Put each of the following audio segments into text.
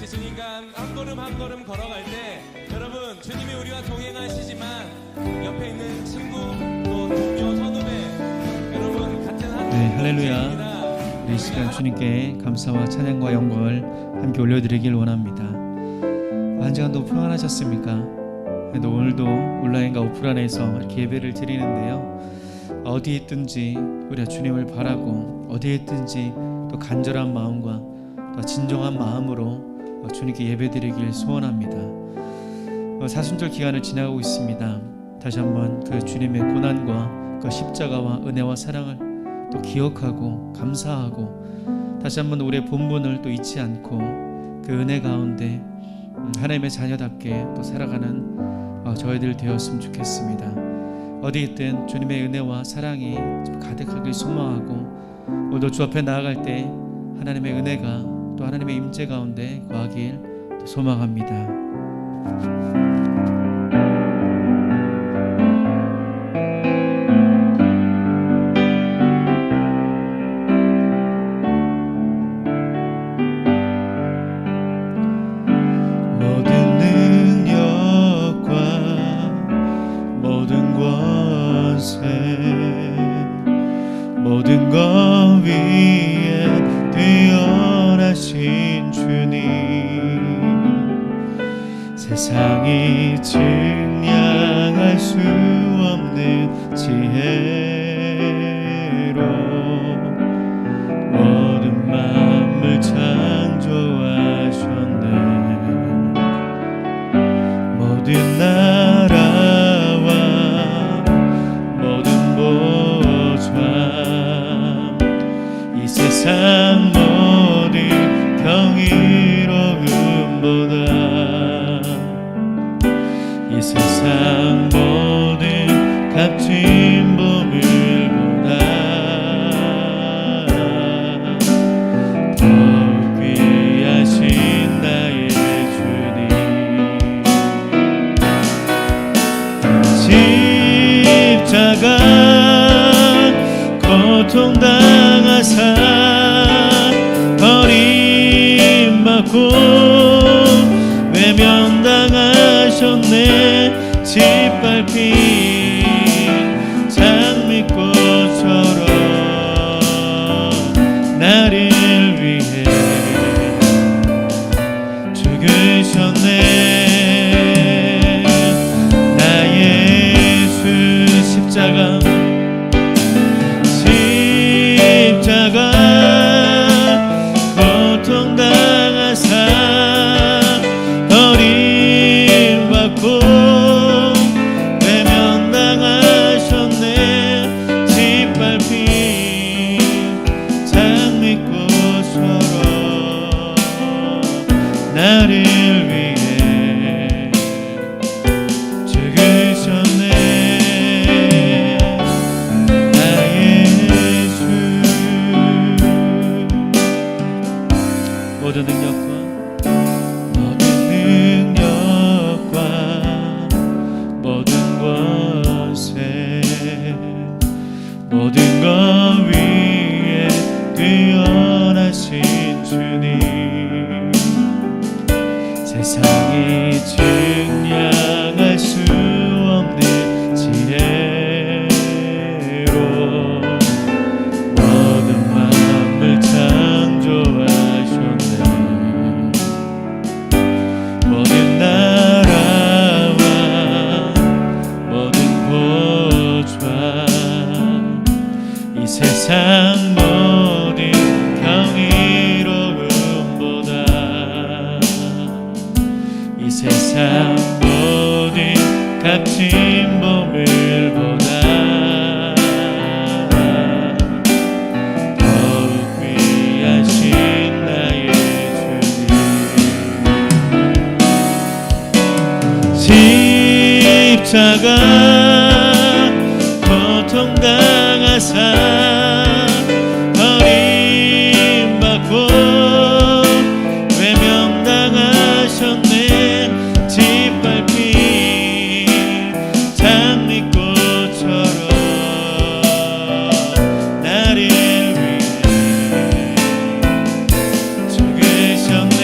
같이 주님과 한 걸음 한 걸음 걸어갈 때 여러분 주님이 우리와 동행하시지만 옆에 있는 친구 또 동료 선후배 여러분 같은 한 할렐루야. 이 시간 주님께 감사와 찬양과 영광을 함께 올려드리길 원합니다. 한 시간도 평안하셨습니까? 그래도 오늘도 온라인과 오프라인에서 이렇게 예배를 드리는데요, 어디에 있든지 우리가 주님을 바라고 어디에 있든지 또 간절한 마음과 또 진정한 마음으로 주님께 예배드리길 소원합니다. 사순절 기간을 지나가고 있습니다. 다시 한번 그 주님의 고난과 그 십자가와 은혜와 사랑을 또 기억하고 감사하고 다시 한번 우리의 본분을 또 잊지 않고 그 은혜 가운데 하나님의 자녀답게 또 살아가는 저희들 되었으면 좋겠습니다. 어디 있든 주님의 은혜와 사랑이 가득하길 소망하고 오늘도 주 앞에 나아갈 때 하나님의 은혜가 또 하나님의 임재 가운데 거하길 또 소망합니다. 모든 것 위에 뛰어나신 주님, 세상이 증량할 수 없는 지혜로 모든 만물 창조하셨네. 모든 나라와 모든 보좌, 이 세상 모든 경이로움보다, 이 세상 모든 값진 보물보다 더욱 귀하신 나의 주님, 십자가 고통당하사 버림받고 외면당하셨네. 짓밟힌 장미꽃처럼 나를 위해 죽으셨네. 나의 예수 십자가 고통당하사 버림받고 외면당하셨네. 짓밟힌 장미꽃처럼 나를 위해 죽으셨네. 모든 능력과 모든 권세, 모든 것 위에 뛰어나신 주님, 세상이 증량할 수 없는 지혜로 모든 만물 창조하셨네. 모든 나라와 모든 보좌, 이 세상 모든 경이로움보다, 이 세상 모든 값진 보물보다 더욱 귀하신 나의 주님, 십자가 고통당하사 버림받고 외면당하셨네. 짓밟힌 장미꽃처럼 나를 위해 죽으셨네.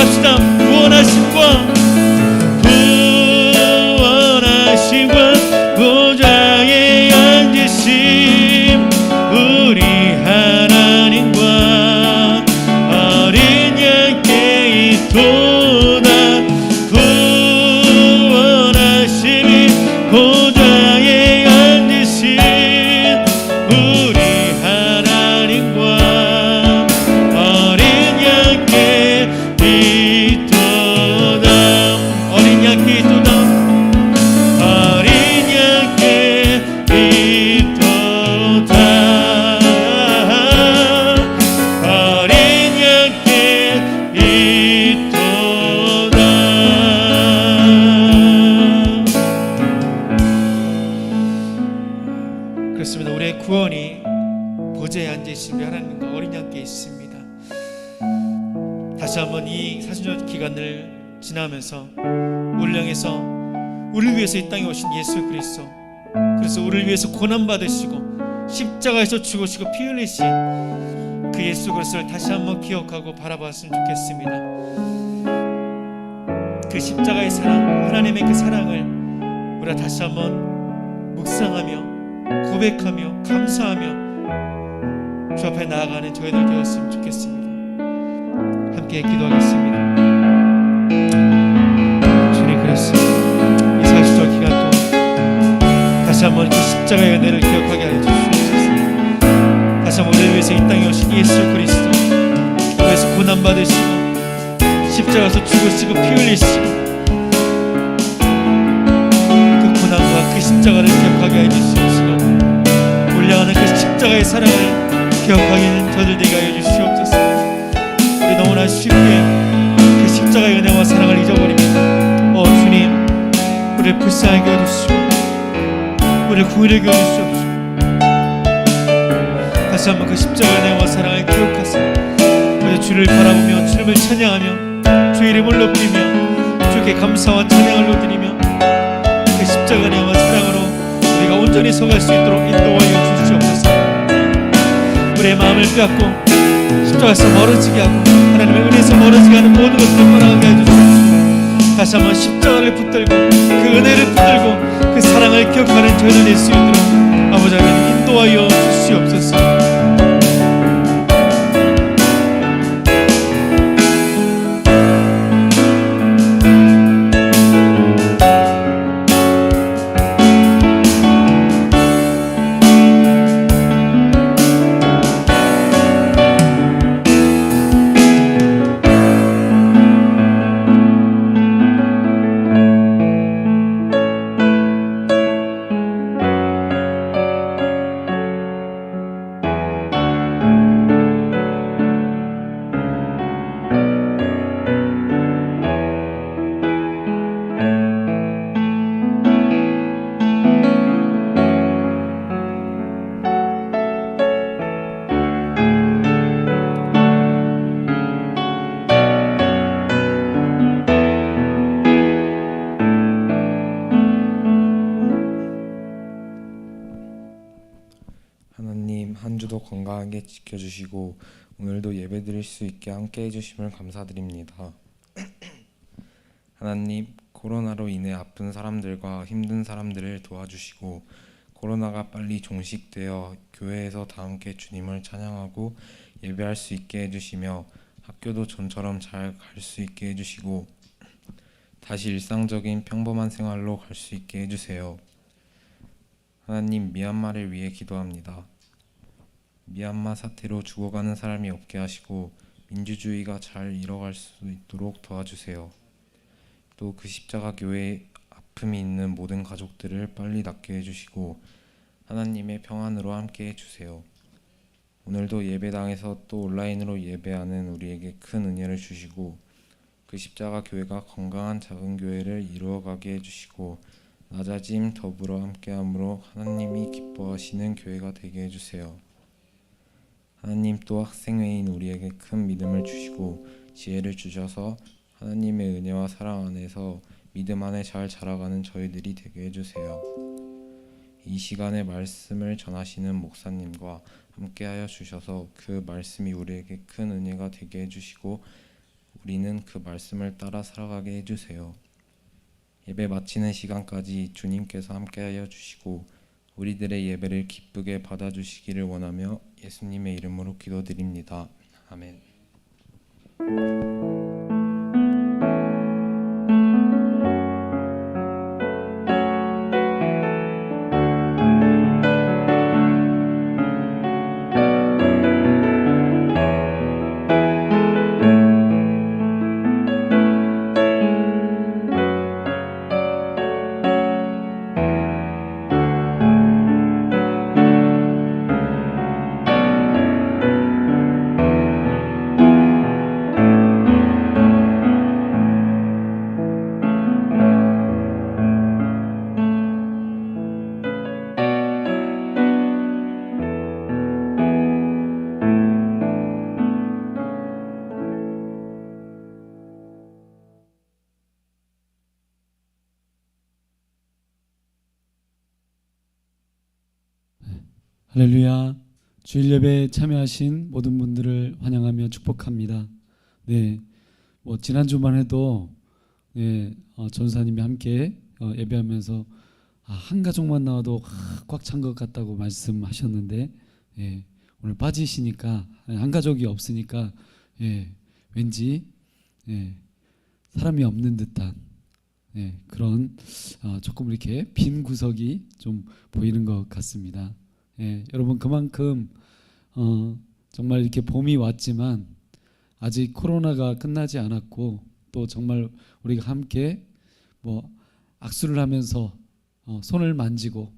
고백합시다. 구원하심과 보좌에 앉으심 우리 하나님과 어린 양께 있도다. 구원하심이 보좌에 앉으신 우리 하나님과 어린 양께 있도다. 어린 양께 있도다. 어린 양께 있도다. 어린 양께 있도다. 그렇습니다. 우리의 구원이 보좌에 앉으신 우리 하나님과 어린 양께 있습니다. 다시 한번 이 사순절 기간을 지나면서 우리를 향해서 우리를 위해서 이 땅에 오신 예수 그리스도, 그래서 우리를 위해서 고난 받으시고 십자가에서 죽으시고 피 흘리신 그 예수 그리스도를 다시 한번 기억하고 바라봤으면 좋겠습니다. 그 십자가의 사랑, 하나님의 그 사랑을 우리가 다시 한번 묵상하며 고백하며 감사하며 주 앞에 나아가는 저희들 되었으면 좋겠습니다. 함께 기도하겠습니다. 주님, 그렇습니다. 이 40절 기간 동안 다시 한번 그 십자가의 은혜를 기억하게 하여 주시옵소서. 다시 한번 우리를 위해서 이 땅에 오신 예수 그리스도, 그래서 고난 받으시고 십자가에서 죽으시고 피 흘리시고 그 고난과 그 십자가를 기억하게 하여 주시옵소서. 올라가는 그 십자가의 사랑을 기억하기는 저들 되게 하여 주시옵소서. 우리 너무나 쉽게 그 십자가의 은혜와 사랑을 잊어버립니다. 주님, 우리를 불쌍하게 여주시고 우리를 구원하게 여주시옵소서. 다시 한번 그 십자가의 은혜와 사랑을 기억하세요. 우리 주를 바라보며 주님을 찬양하며 주 이름을 높이며 주께 감사와 찬양을 드리며 그 십자가의 은혜와 사랑으로 우리가 온전히 서갈 수 있도록 인도하여 주시옵소서. 우리의 마음을 빼앗고 십자가에서 멀어지게 하고 하나님의 은혜에서 멀어지게 하는 모든 것들을 떠나가게 해주시옵소서. 다시 한번 십자가를 붙들고 그 은혜를 붙들고 그 사랑을 기억하는 저희들 될 수 있도록 아버지 하나님 인도하여 주시옵소서. 하나님, 한 주도 건강하게 지켜주시고 오늘도 예배드릴 수 있게 함께 해주심을 감사드립니다. 하나님, 코로나로 인해 아픈 사람들과 힘든 사람들을 도와주시고 코로나가 빨리 종식되어 교회에서 다 함께 주님을 찬양하고 예배할 수 있게 해주시며 학교도 전처럼 잘 갈 수 있게 해주시고 다시 일상적인 평범한 생활로 갈 수 있게 해주세요. 하나님, 미얀마를 위해 기도합니다. 미얀마 사태로 죽어가는 사람이 없게 하시고 민주주의가 잘 이뤄갈 수 있도록 도와주세요. 또 그 십자가 교회에 아픔이 있는 모든 가족들을 빨리 낫게 해주시고 하나님의 평안으로 함께 해주세요. 오늘도 예배당에서 또 온라인으로 예배하는 우리에게 큰 은혜를 주시고 그 십자가 교회가 건강한 작은 교회를 이루어가게 해주시고 낮아짐 더불어 함께함으로 하나님이 기뻐하시는 교회가 되게 해주세요. 하나님, 또 학생회인 우리에게 큰 믿음을 주시고 지혜를 주셔서 하나님의 은혜와 사랑 안에서 믿음 안에 잘 자라가는 저희들이 되게 해주세요. 이 시간에 말씀을 전하시는 목사님과 함께하여 주셔서 그 말씀이 우리에게 큰 은혜가 되게 해주시고 우리는 그 말씀을 따라 살아가게 해주세요. 예배 마치는 시간까지 주님께서 함께하여 주시고 우리들의 예배를 기쁘게 받아주시기를 원하며 예수님의 이름으로 기도드립니다. 아멘. 할렐루야. 주일 예배에 참여하신 모든 분들을 환영하며 축복합니다. 네, 지난주만 해도 전사님이 함께 예배하면서 한 가족만 나와도 꽉 찬 것 같다고 말씀하셨는데 오늘 빠지시니까 한 가족이 없으니까 왠지 사람이 없는 듯한 그런 조금 이렇게 빈 구석이 좀 보이는 것 같습니다. 여러분 그만큼 정말 이렇게 봄이 왔지만 아직 코로나가 끝나지 않았고 또 정말 우리가 함께 악수를 하면서 손을 만지고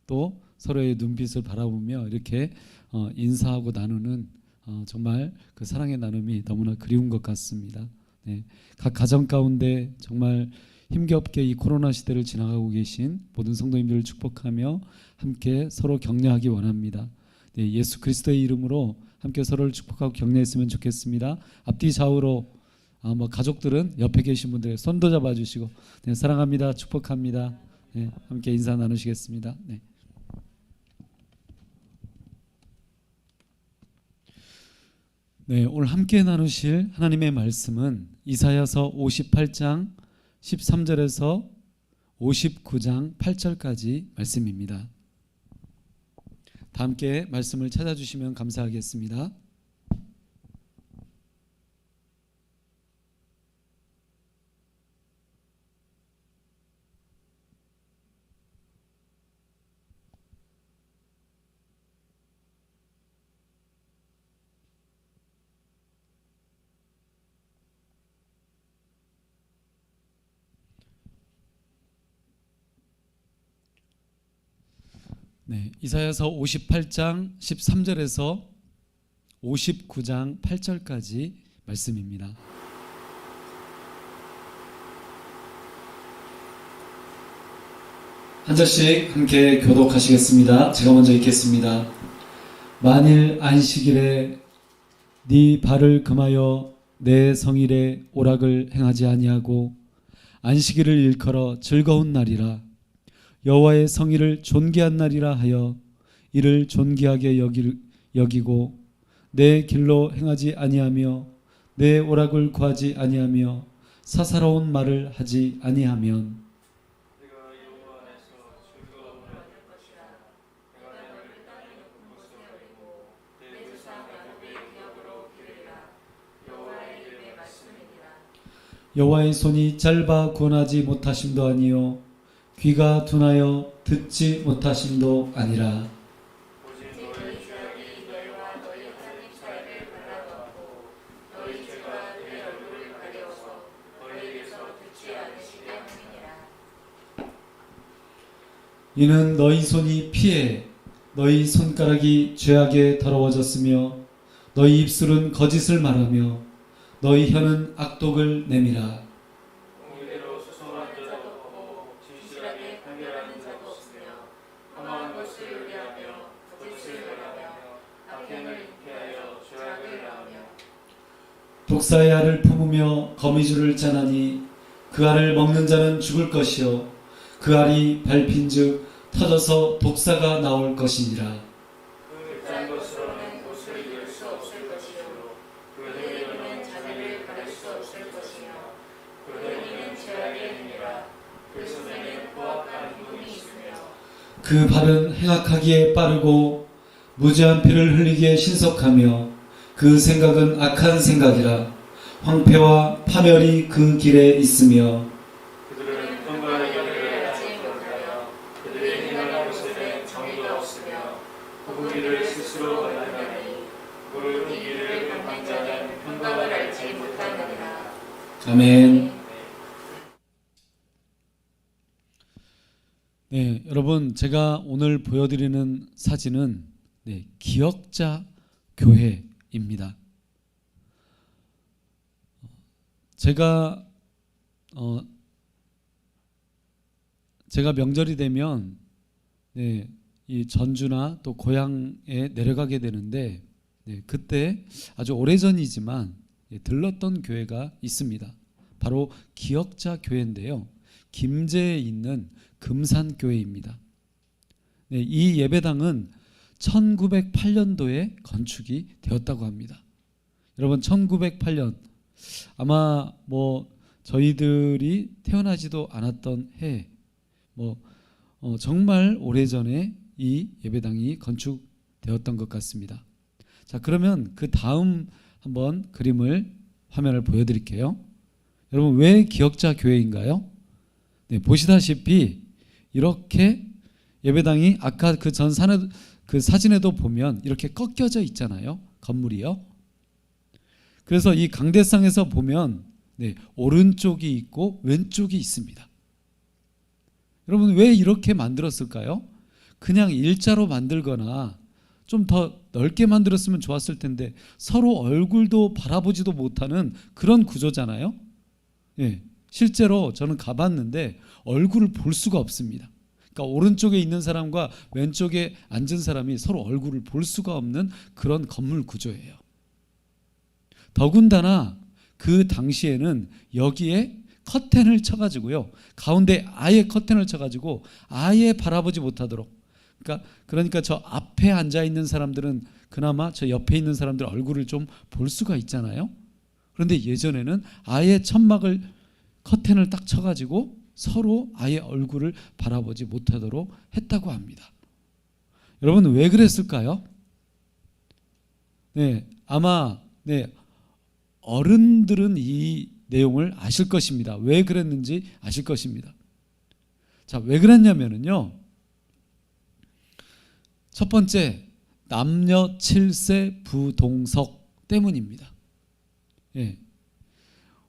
또 서로의 눈빛을 바라보며 이렇게 인사하고 나누는 정말 그 사랑의 나눔이 너무나 그리운 것 같습니다. 각 가정 가운데 정말 힘겹게 이 코로나 시대를 지나가고 계신 모든 성도님들을 축복하며 함께 서로 격려하기 원합니다. 예수 그리스도의 이름으로 함께 서로를 축복하고 격려했으면 좋겠습니다. 앞뒤 좌우로 가족들은 옆에 계신 분들 손도 잡아주시고 사랑합니다, 축복합니다. 함께 인사 나누시겠습니다. 오늘 함께 나누실 하나님의 말씀은 이사야서 58장 13절에서 59장 8절까지 말씀입니다. 다 함께 말씀을 찾아주시면 감사하겠습니다. 이사야서 58장 13절에서 59장 8절까지 말씀입니다. 한 절씩 함께 교독하시겠습니다. 제가 먼저 읽겠습니다. 만일 안식일에 네 발을 금하여 내 성일에 오락을 행하지 아니하고 안식일을 일컬어 즐거운 날이라 여호와의 성일을 존귀한 날이라 하여 이를 존귀하게 여기고 내 길로 행하지 아니하며 내 오락을 구하지 아니하며 사사로운 말을 하지 아니하면 여호와의 손이 짧아 구원하지 못하심도 아니요 귀가 둔하여 듣지 못하심도 아니라 이는 너희 손이 피해 너희 손가락이 죄악에 더러워졌으며 너희 입술은 거짓을 말하며 너희 혀는 악독을 내밀어 독사의 알을 품으며 거미줄을 짜나니 그 알을 먹는 자는 죽을 것이요 그 알이 밟힌즉 터져서 독사가 나올 것이니라. 그 짠 것으로는 옷을 입을 수 없을 것이요 그 흘림은 자기를 가릴 수 없을 그 발은 행악하기에 빠르고 무죄한 피를 흘리기에 신속하며 그 생각은 악한 생각이라 황폐와 파멸이 그 길에 있으며 그들은 평강의 길을 알지 못하여 그들의 행하는 곳에는 정의가 없으며 그 길을 스스로 걸으나니 그 길을 걷는 자는 평강을 알지 못하느니라. 아멘. 네, 여러분 제가 오늘 보여드리는 사진은 기역자 교회입니다. 제가 명절이 되면 이 전주나 또 고향에 내려가게 되는데 그때 아주 오래전이지만 들렀던 교회가 있습니다. 바로 기역자 교회인데요. 김제에 있는 금산교회입니다. 이 예배당은 1908년도에 건축이 되었다고 합니다. 여러분 1908년 아마 저희들이 태어나지도 않았던 해 정말 오래전에 이 예배당이 건축되었던 것 같습니다. 자, 그러면 그 다음 한번 그림을 화면을 보여드릴게요. 여러분 왜 기역자 교회인가요? 보시다시피 이렇게 예배당이 아까 그 사진에도 보면 이렇게 꺾여져 있잖아요. 건물이요. 그래서 이 강대상에서 보면 오른쪽이 있고 왼쪽이 있습니다. 여러분 왜 이렇게 만들었을까요? 그냥 일자로 만들거나 좀 더 넓게 만들었으면 좋았을 텐데 서로 얼굴도 바라보지도 못하는 그런 구조잖아요. 실제로 저는 가봤는데 얼굴을 볼 수가 없습니다. 그러니까 오른쪽에 있는 사람과 왼쪽에 앉은 사람이 서로 얼굴을 볼 수가 없는 그런 건물 구조예요. 더군다나 그 당시에는 여기에 커튼을 쳐가지고요, 가운데 아예 커튼을 쳐가지고 아예 바라보지 못하도록, 그러니까 저 앞에 앉아 있는 사람들은 그나마 저 옆에 있는 사람들 얼굴을 좀 볼 수가 있잖아요. 그런데 예전에는 아예 천막을 커튼을 딱 쳐가지고 서로 아예 얼굴을 바라보지 못하도록 했다고 합니다. 여러분 왜 그랬을까요? 아마 어른들은 이 내용을 아실 것입니다. 왜 그랬는지 아실 것입니다. 자, 왜 그랬냐면요, 첫 번째 남녀 7세 부동석 때문입니다.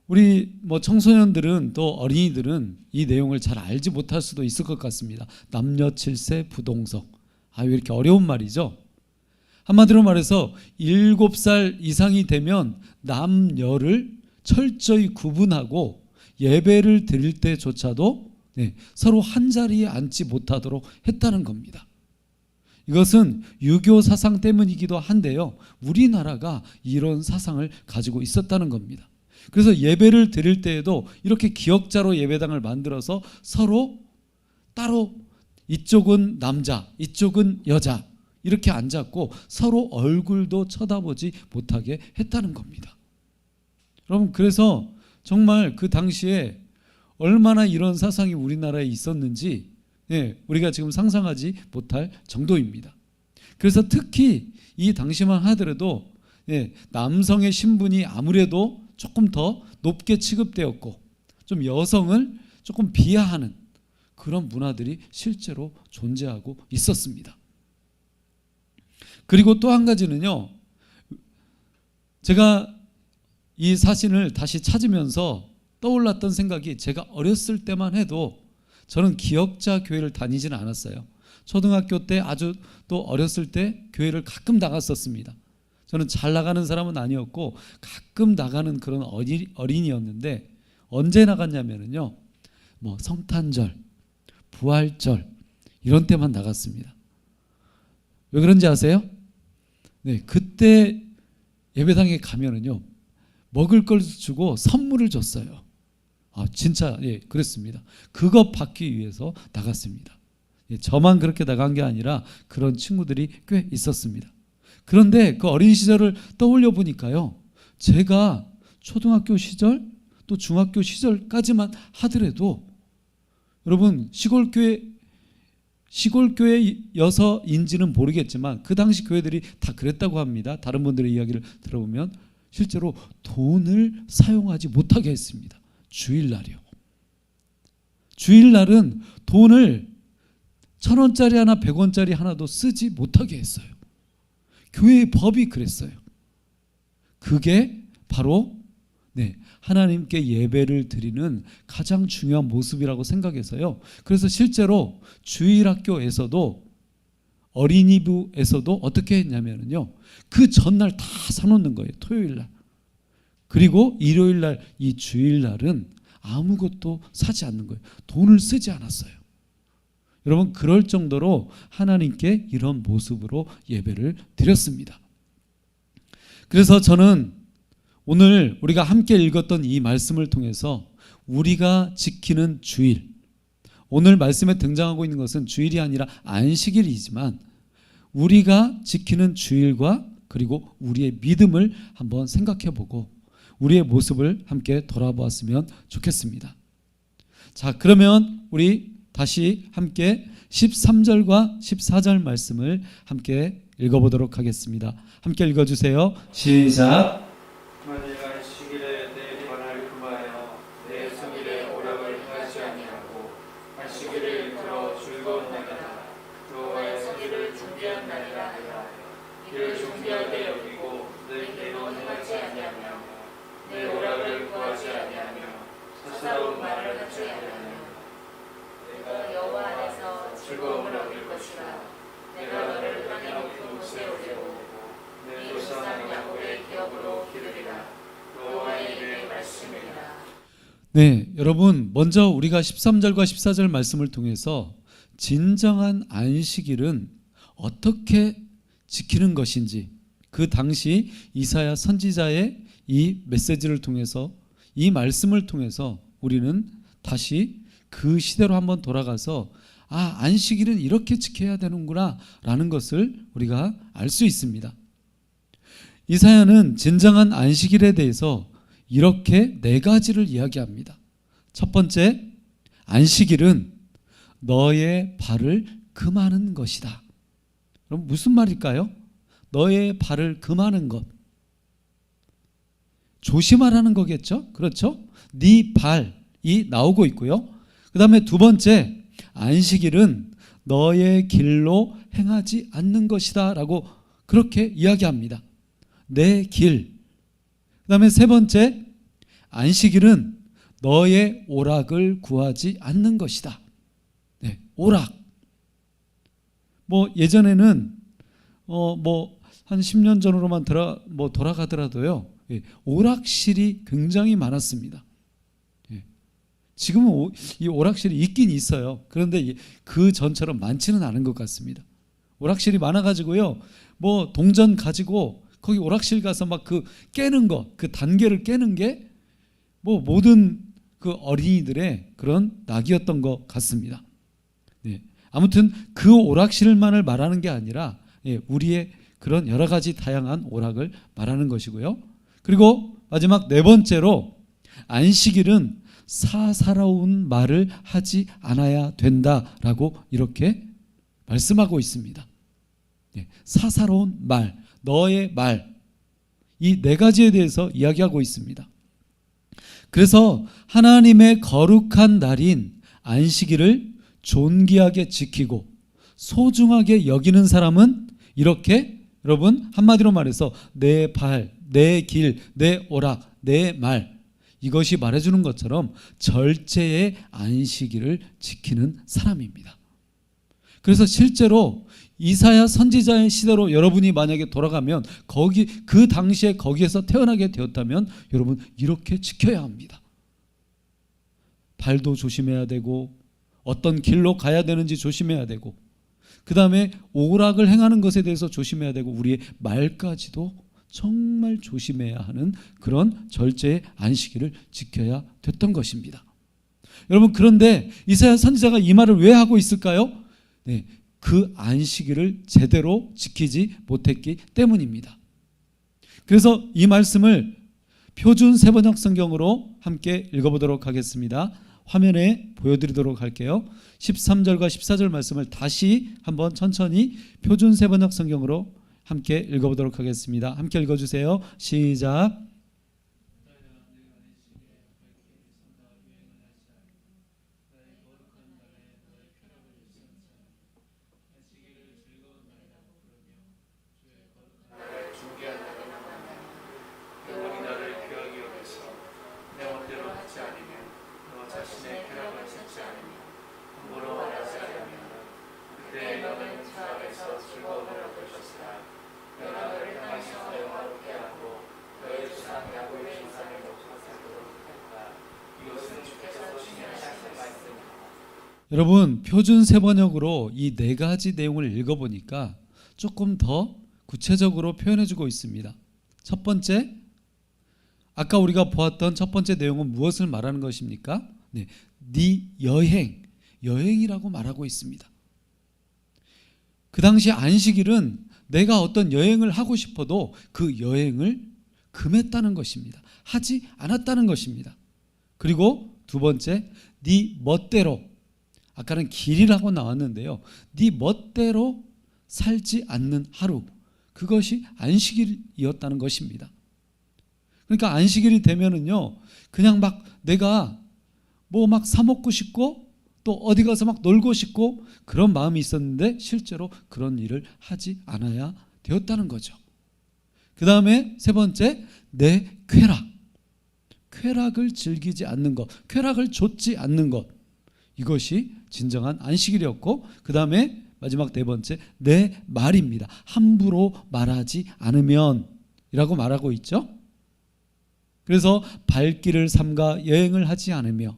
우리 청소년들은 또 어린이들은 이 내용을 잘 알지 못할 수도 있을 것 같습니다. 남녀 7세 부동석. 왜 이렇게 어려운 말이죠? 한마디로 말해서 7살 이상이 되면 남녀를 철저히 구분하고 예배를 드릴 때조차도 서로 한 자리에 앉지 못하도록 했다는 겁니다. 이것은 유교 사상 때문이기도 한데요, 우리나라가 이런 사상을 가지고 있었다는 겁니다. 그래서 예배를 드릴 때에도 이렇게 기역자로 예배당을 만들어서 서로 따로 이쪽은 남자, 이쪽은 여자 이렇게 앉았고 서로 얼굴도 쳐다보지 못하게 했다는 겁니다. 여러분, 그래서 정말 그 당시에 얼마나 이런 사상이 우리나라에 있었는지 우리가 지금 상상하지 못할 정도입니다. 그래서 특히 이 당시만 하더라도 남성의 신분이 아무래도 조금 더 높게 취급되었고 좀 여성을 조금 비하하는 그런 문화들이 실제로 존재하고 있었습니다. 그리고 또 한 가지는요, 제가 이 사진을 다시 찾으면서 떠올랐던 생각이, 제가 어렸을 때만 해도 저는 기역자 교회를 다니지는 않았어요. 초등학교 때 아주 또 어렸을 때 교회를 가끔 나갔었습니다. 저는 잘 나가는 사람은 아니었고 가끔 나가는 그런 어린이였는데, 언제 나갔냐면요, 성탄절, 부활절 이런 때만 나갔습니다. 왜 그런지 아세요? 그때 예배당에 가면은요, 먹을 걸 주고 선물을 줬어요. 진짜 그랬습니다. 그거 받기 위해서 나갔습니다. 저만 그렇게 나간 게 아니라 그런 친구들이 꽤 있었습니다. 그런데 그 어린 시절을 떠올려 보니까요, 제가 초등학교 시절 또 중학교 시절까지만 하더라도 여러분, 시골교회 시골 교회여서인지는 모르겠지만 그 당시 교회들이 다 그랬다고 합니다. 다른 분들의 이야기를 들어보면 실제로 돈을 사용하지 못하게 했습니다. 주일날이요. 주일날은 돈을 1,000원짜리 하나 100원짜리 하나도 쓰지 못하게 했어요. 교회의 법이 그랬어요. 그게 바로 하나님께 예배를 드리는 가장 중요한 모습이라고 생각해서요. 그래서 실제로 주일학교에서도 어린이부에서도 어떻게 했냐면요. 그 전날 다 사놓는 거예요. 토요일날. 그리고 일요일날 이 주일날은 아무것도 사지 않는 거예요. 돈을 쓰지 않았어요. 여러분 그럴 정도로 하나님께 이런 모습으로 예배를 드렸습니다. 그래서 저는 오늘 우리가 함께 읽었던 이 말씀을 통해서 우리가 지키는 주일, 오늘 말씀에 등장하고 있는 것은 주일이 아니라 안식일이지만 우리가 지키는 주일과 그리고 우리의 믿음을 한번 생각해보고 우리의 모습을 함께 돌아보았으면 좋겠습니다. 자, 그러면 우리 다시 함께 13절과 14절 말씀을 함께 읽어보도록 하겠습니다. 함께 읽어주세요. 시작. 만일 안식일에 내 관을 금하여 내 성일에 오락을 하지 아니하고 안식일을 들어 즐거운 날이라 여호와의 성일을 준비한 날이라 하여 이를 준비하게 여기고 내 길로 행하지 아니하며 내 오락을 구하지 아니하며 사사로운 말을 하지 아니하며 내가 여호와 안에서 즐거움을 얻을 것이라 내가 너를 땅의 높은 곳에 올리고 내 조상 야곱의 기업으로 기르리라 여호와의 이름의 말씀이라. 네, 여러분 먼저 우리가 13절과 14절 말씀을 통해서 진정한 안식일은 어떻게 지키는 것인지 그 당시 이사야 선지자의 이 메시지를 통해서 이 말씀을 통해서 우리는 다시 그 시대로 한번 돌아가서 안식일은 이렇게 지켜야 되는구나 라는 것을 우리가 알 수 있습니다. 이사야는 진정한 안식일에 대해서 이렇게 4가지를 이야기합니다. 첫 번째, 안식일은 너의 발을 금하는 것이다. 그럼 무슨 말일까요? 너의 발을 금하는 것. 조심하라는 거겠죠? 그렇죠? 네 발이 나오고 있고요. 그 다음에 두 번째, 안식일은 너의 길로 행하지 않는 것이다 라고 그렇게 이야기합니다. 내 길. 그 다음에 세 번째, 안식일은 너의 오락을 구하지 않는 것이다. 네, 오락. 예전에는 한 10년 전으로만 돌아가더라도요, 오락실이 굉장히 많았습니다. 지금은 이 오락실이 있긴 있어요. 그런데 그 전처럼 많지는 않은 것 같습니다. 오락실이 많아가지고요, 동전 가지고 거기 오락실 가서 막 그 깨는 거, 그 단계를 깨는 게 모든 그 어린이들의 그런 낙이었던 것 같습니다. 아무튼 그 오락실만을 말하는 게 아니라 우리의 그런 여러 가지 다양한 오락을 말하는 것이고요. 그리고 마지막 4번째로 안식일은 사사로운 말을 하지 않아야 된다라고 이렇게 말씀하고 있습니다. 사사로운 말, 너의 말, 이 4가지에 대해서 이야기하고 있습니다. 그래서 하나님의 거룩한 날인 안식일을 존귀하게 지키고 소중하게 여기는 사람은 이렇게 여러분 한마디로 말해서 내 발, 내 길, 내 오락, 내 말 이것이 말해주는 것처럼 절제의 안식일을 지키는 사람입니다. 그래서 실제로 이사야 선지자의 시대로 여러분이 만약에 돌아가면 그 당시에 거기에서 태어나게 되었다면 여러분 이렇게 지켜야 합니다. 발도 조심해야 되고 어떤 길로 가야 되는지 조심해야 되고 그 다음에 오락을 행하는 것에 대해서 조심해야 되고 우리의 말까지도 정말 조심해야 하는 그런 절제의 안식일을 지켜야 됐던 것입니다. 여러분 그런데 이사야 선지자가 이 말을 왜 하고 있을까요? 그 안식일을 제대로 지키지 못했기 때문입니다. 그래서 이 말씀을 표준 세번역 성경으로 함께 읽어보도록 하겠습니다. 화면에 보여드리도록 할게요. 13절과 14절 말씀을 다시 한번 천천히 표준 세번역 성경으로 함께 읽어보도록 하겠습니다. 함께 읽어주세요. 시작. 영원히 나를 귀하게 여겨서 내 멋대로 하지 않으면 너 자신의 쾌락을 찾지 않으면 함부로 말하지 않으면 그때 너는 주 앞에서 즐거움을 얻을 것이다. 내가 너를 향하여 영화롭게 하고 너의 조상 야곱의 조상을 높여 살도록 했다. 이것은 주께서 신뢰하신 말씀이다. 여러분, 표준 세번역으로 이 네 가지 내용을 읽어보니까 조금 더 구체적으로 표현해주고 있습니다. 첫 번째, 아까 우리가 보았던 첫 번째 내용은 무엇을 말하는 것입니까? 네 여행이라고 말하고 있습니다. 그 당시 안식일은 내가 어떤 여행을 하고 싶어도 그 여행을 금했다는 것입니다. 하지 않았다는 것입니다. 그리고 두 번째, 네 멋대로, 아까는 길이라고 나왔는데요, 네 멋대로 살지 않는 하루, 그것이 안식일이었다는 것입니다. 그러니까 안식일이 되면은요, 그냥 막 내가 뭐 막 사 먹고 싶고 또 어디 가서 막 놀고 싶고 그런 마음이 있었는데 실제로 그런 일을 하지 않아야 되었다는 거죠. 그 다음에 세 번째, 내 쾌락을 즐기지 않는 것, 쾌락을 좇지 않는 것, 이것이 진정한 안식일이었고, 그 다음에 마지막 네 번째, 내 말입니다. 함부로 말하지 않으면 이라고 말하고 있죠. 그래서 발길을 삼가 여행을 하지 않으며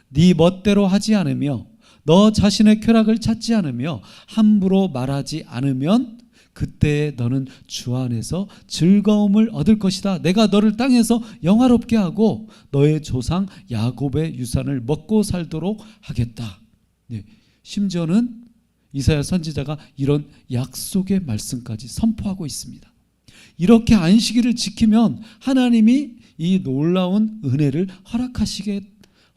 네 멋대로 하지 않으며 너 자신의 쾌락을 찾지 않으며 함부로 말하지 않으면 그때 너는 주 안에서 즐거움을 얻을 것이다. 내가 너를 땅에서 영화롭게 하고 너의 조상 야곱의 유산을 먹고 살도록 하겠다. 네, 심지어는 이사야 선지자가 이런 약속의 말씀까지 선포하고 있습니다. 이렇게 안식일을 지키면 하나님이 이 놀라운 은혜를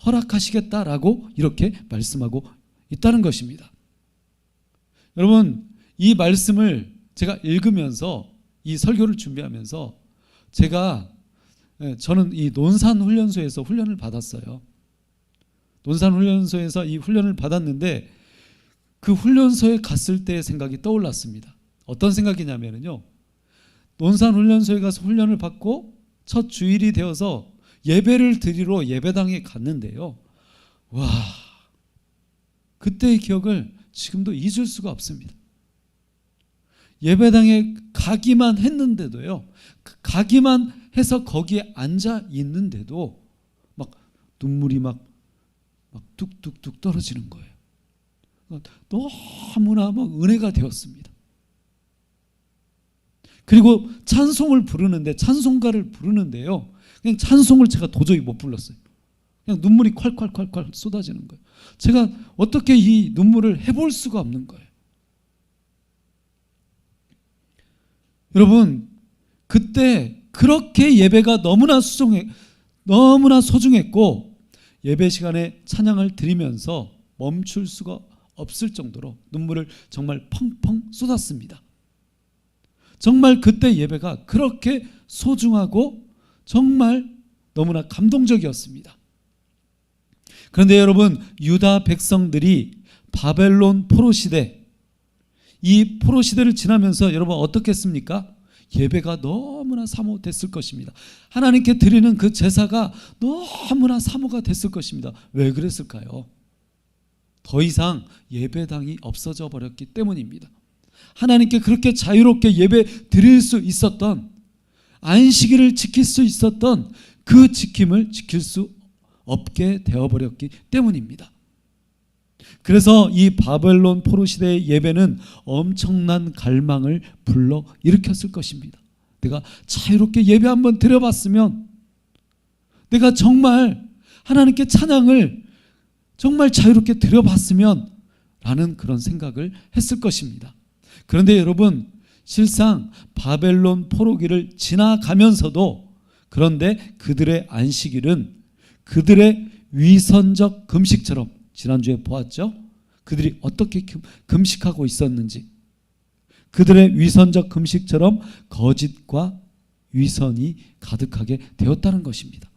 허락하시겠다라고 이렇게 말씀하고 있다는 것입니다. 여러분, 이 말씀을 제가 읽으면서 이 설교를 준비하면서 저는 이 논산훈련소에서 훈련을 받았어요. 논산훈련소에서 이 훈련을 받았는데 그 훈련소에 갔을 때의 생각이 떠올랐습니다. 어떤 생각이냐면요, 논산훈련소에 가서 훈련을 받고 첫 주일이 되어서 예배를 드리러 예배당에 갔는데요, 와, 그때의 기억을 지금도 잊을 수가 없습니다. 예배당에 가기만 했는데도요, 가기만 해서 거기에 앉아 있는데도 막 눈물이 막 뚝뚝뚝 떨어지는 거예요. 너무나 막 은혜가 되었습니다. 그리고 찬송을 부르는데, 찬송가를 부르는데요, 그냥 찬송을 제가 도저히 못 불렀어요. 그냥 눈물이 콸콸콸콸 쏟아지는 거예요. 제가 어떻게 이 눈물을 해볼 수가 없는 거예요. 여러분, 그때 그렇게 예배가 너무나 소중했고 예배 시간에 찬양을 드리면서 멈출 수가 없을 정도로 눈물을 정말 펑펑 쏟았습니다. 정말 그때 예배가 그렇게 소중하고 정말 너무나 감동적이었습니다. 그런데 여러분, 유다 백성들이 바벨론 포로 시대, 이 포로 시대를 지나면서 여러분 어떻게 했습니까? 예배가 너무나 사모됐을 것입니다. 하나님께 드리는 그 제사가 너무나 사모가 됐을 것입니다. 왜 그랬을까요? 더 이상 예배당이 없어져 버렸기 때문입니다. 하나님께 그렇게 자유롭게 예배 드릴 수 있었던, 안식일을 지킬 수 있었던 그 지킴을 지킬 수 없게 되어버렸기 때문입니다. 그래서 이 바벨론 포로 시대의 예배는 엄청난 갈망을 불러 일으켰을 것입니다. 내가 자유롭게 예배 한번 드려봤으면, 내가 정말 하나님께 찬양을 정말 자유롭게 드려봤으면 라는 그런 생각을 했을 것입니다. 그런데 여러분, 실상 바벨론 포로기를 지나가면서도, 그런데 그들의 안식일은 그들의 위선적 금식처럼 지난주에 보았죠. 그들이 어떻게 금식하고 있었는지, 그들의 위선적 금식처럼 거짓과 위선이 가득하게 되었다는 것입니다.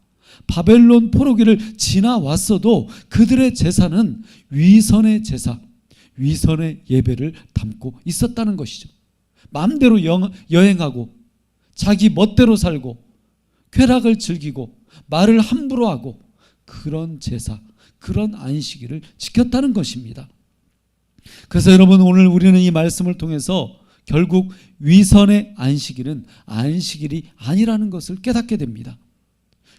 바벨론 포로기를 지나왔어도 그들의 제사는 위선의 제사, 위선의 예배를 담고 있었다는 것이죠. 마음대로 여행하고 자기 멋대로 살고 쾌락을 즐기고 말을 함부로 하고 그런 제사, 그런 안식일을 지켰다는 것입니다. 그래서 여러분, 오늘 우리는 이 말씀을 통해서 결국 위선의 안식일은 안식일이 아니라는 것을 깨닫게 됩니다.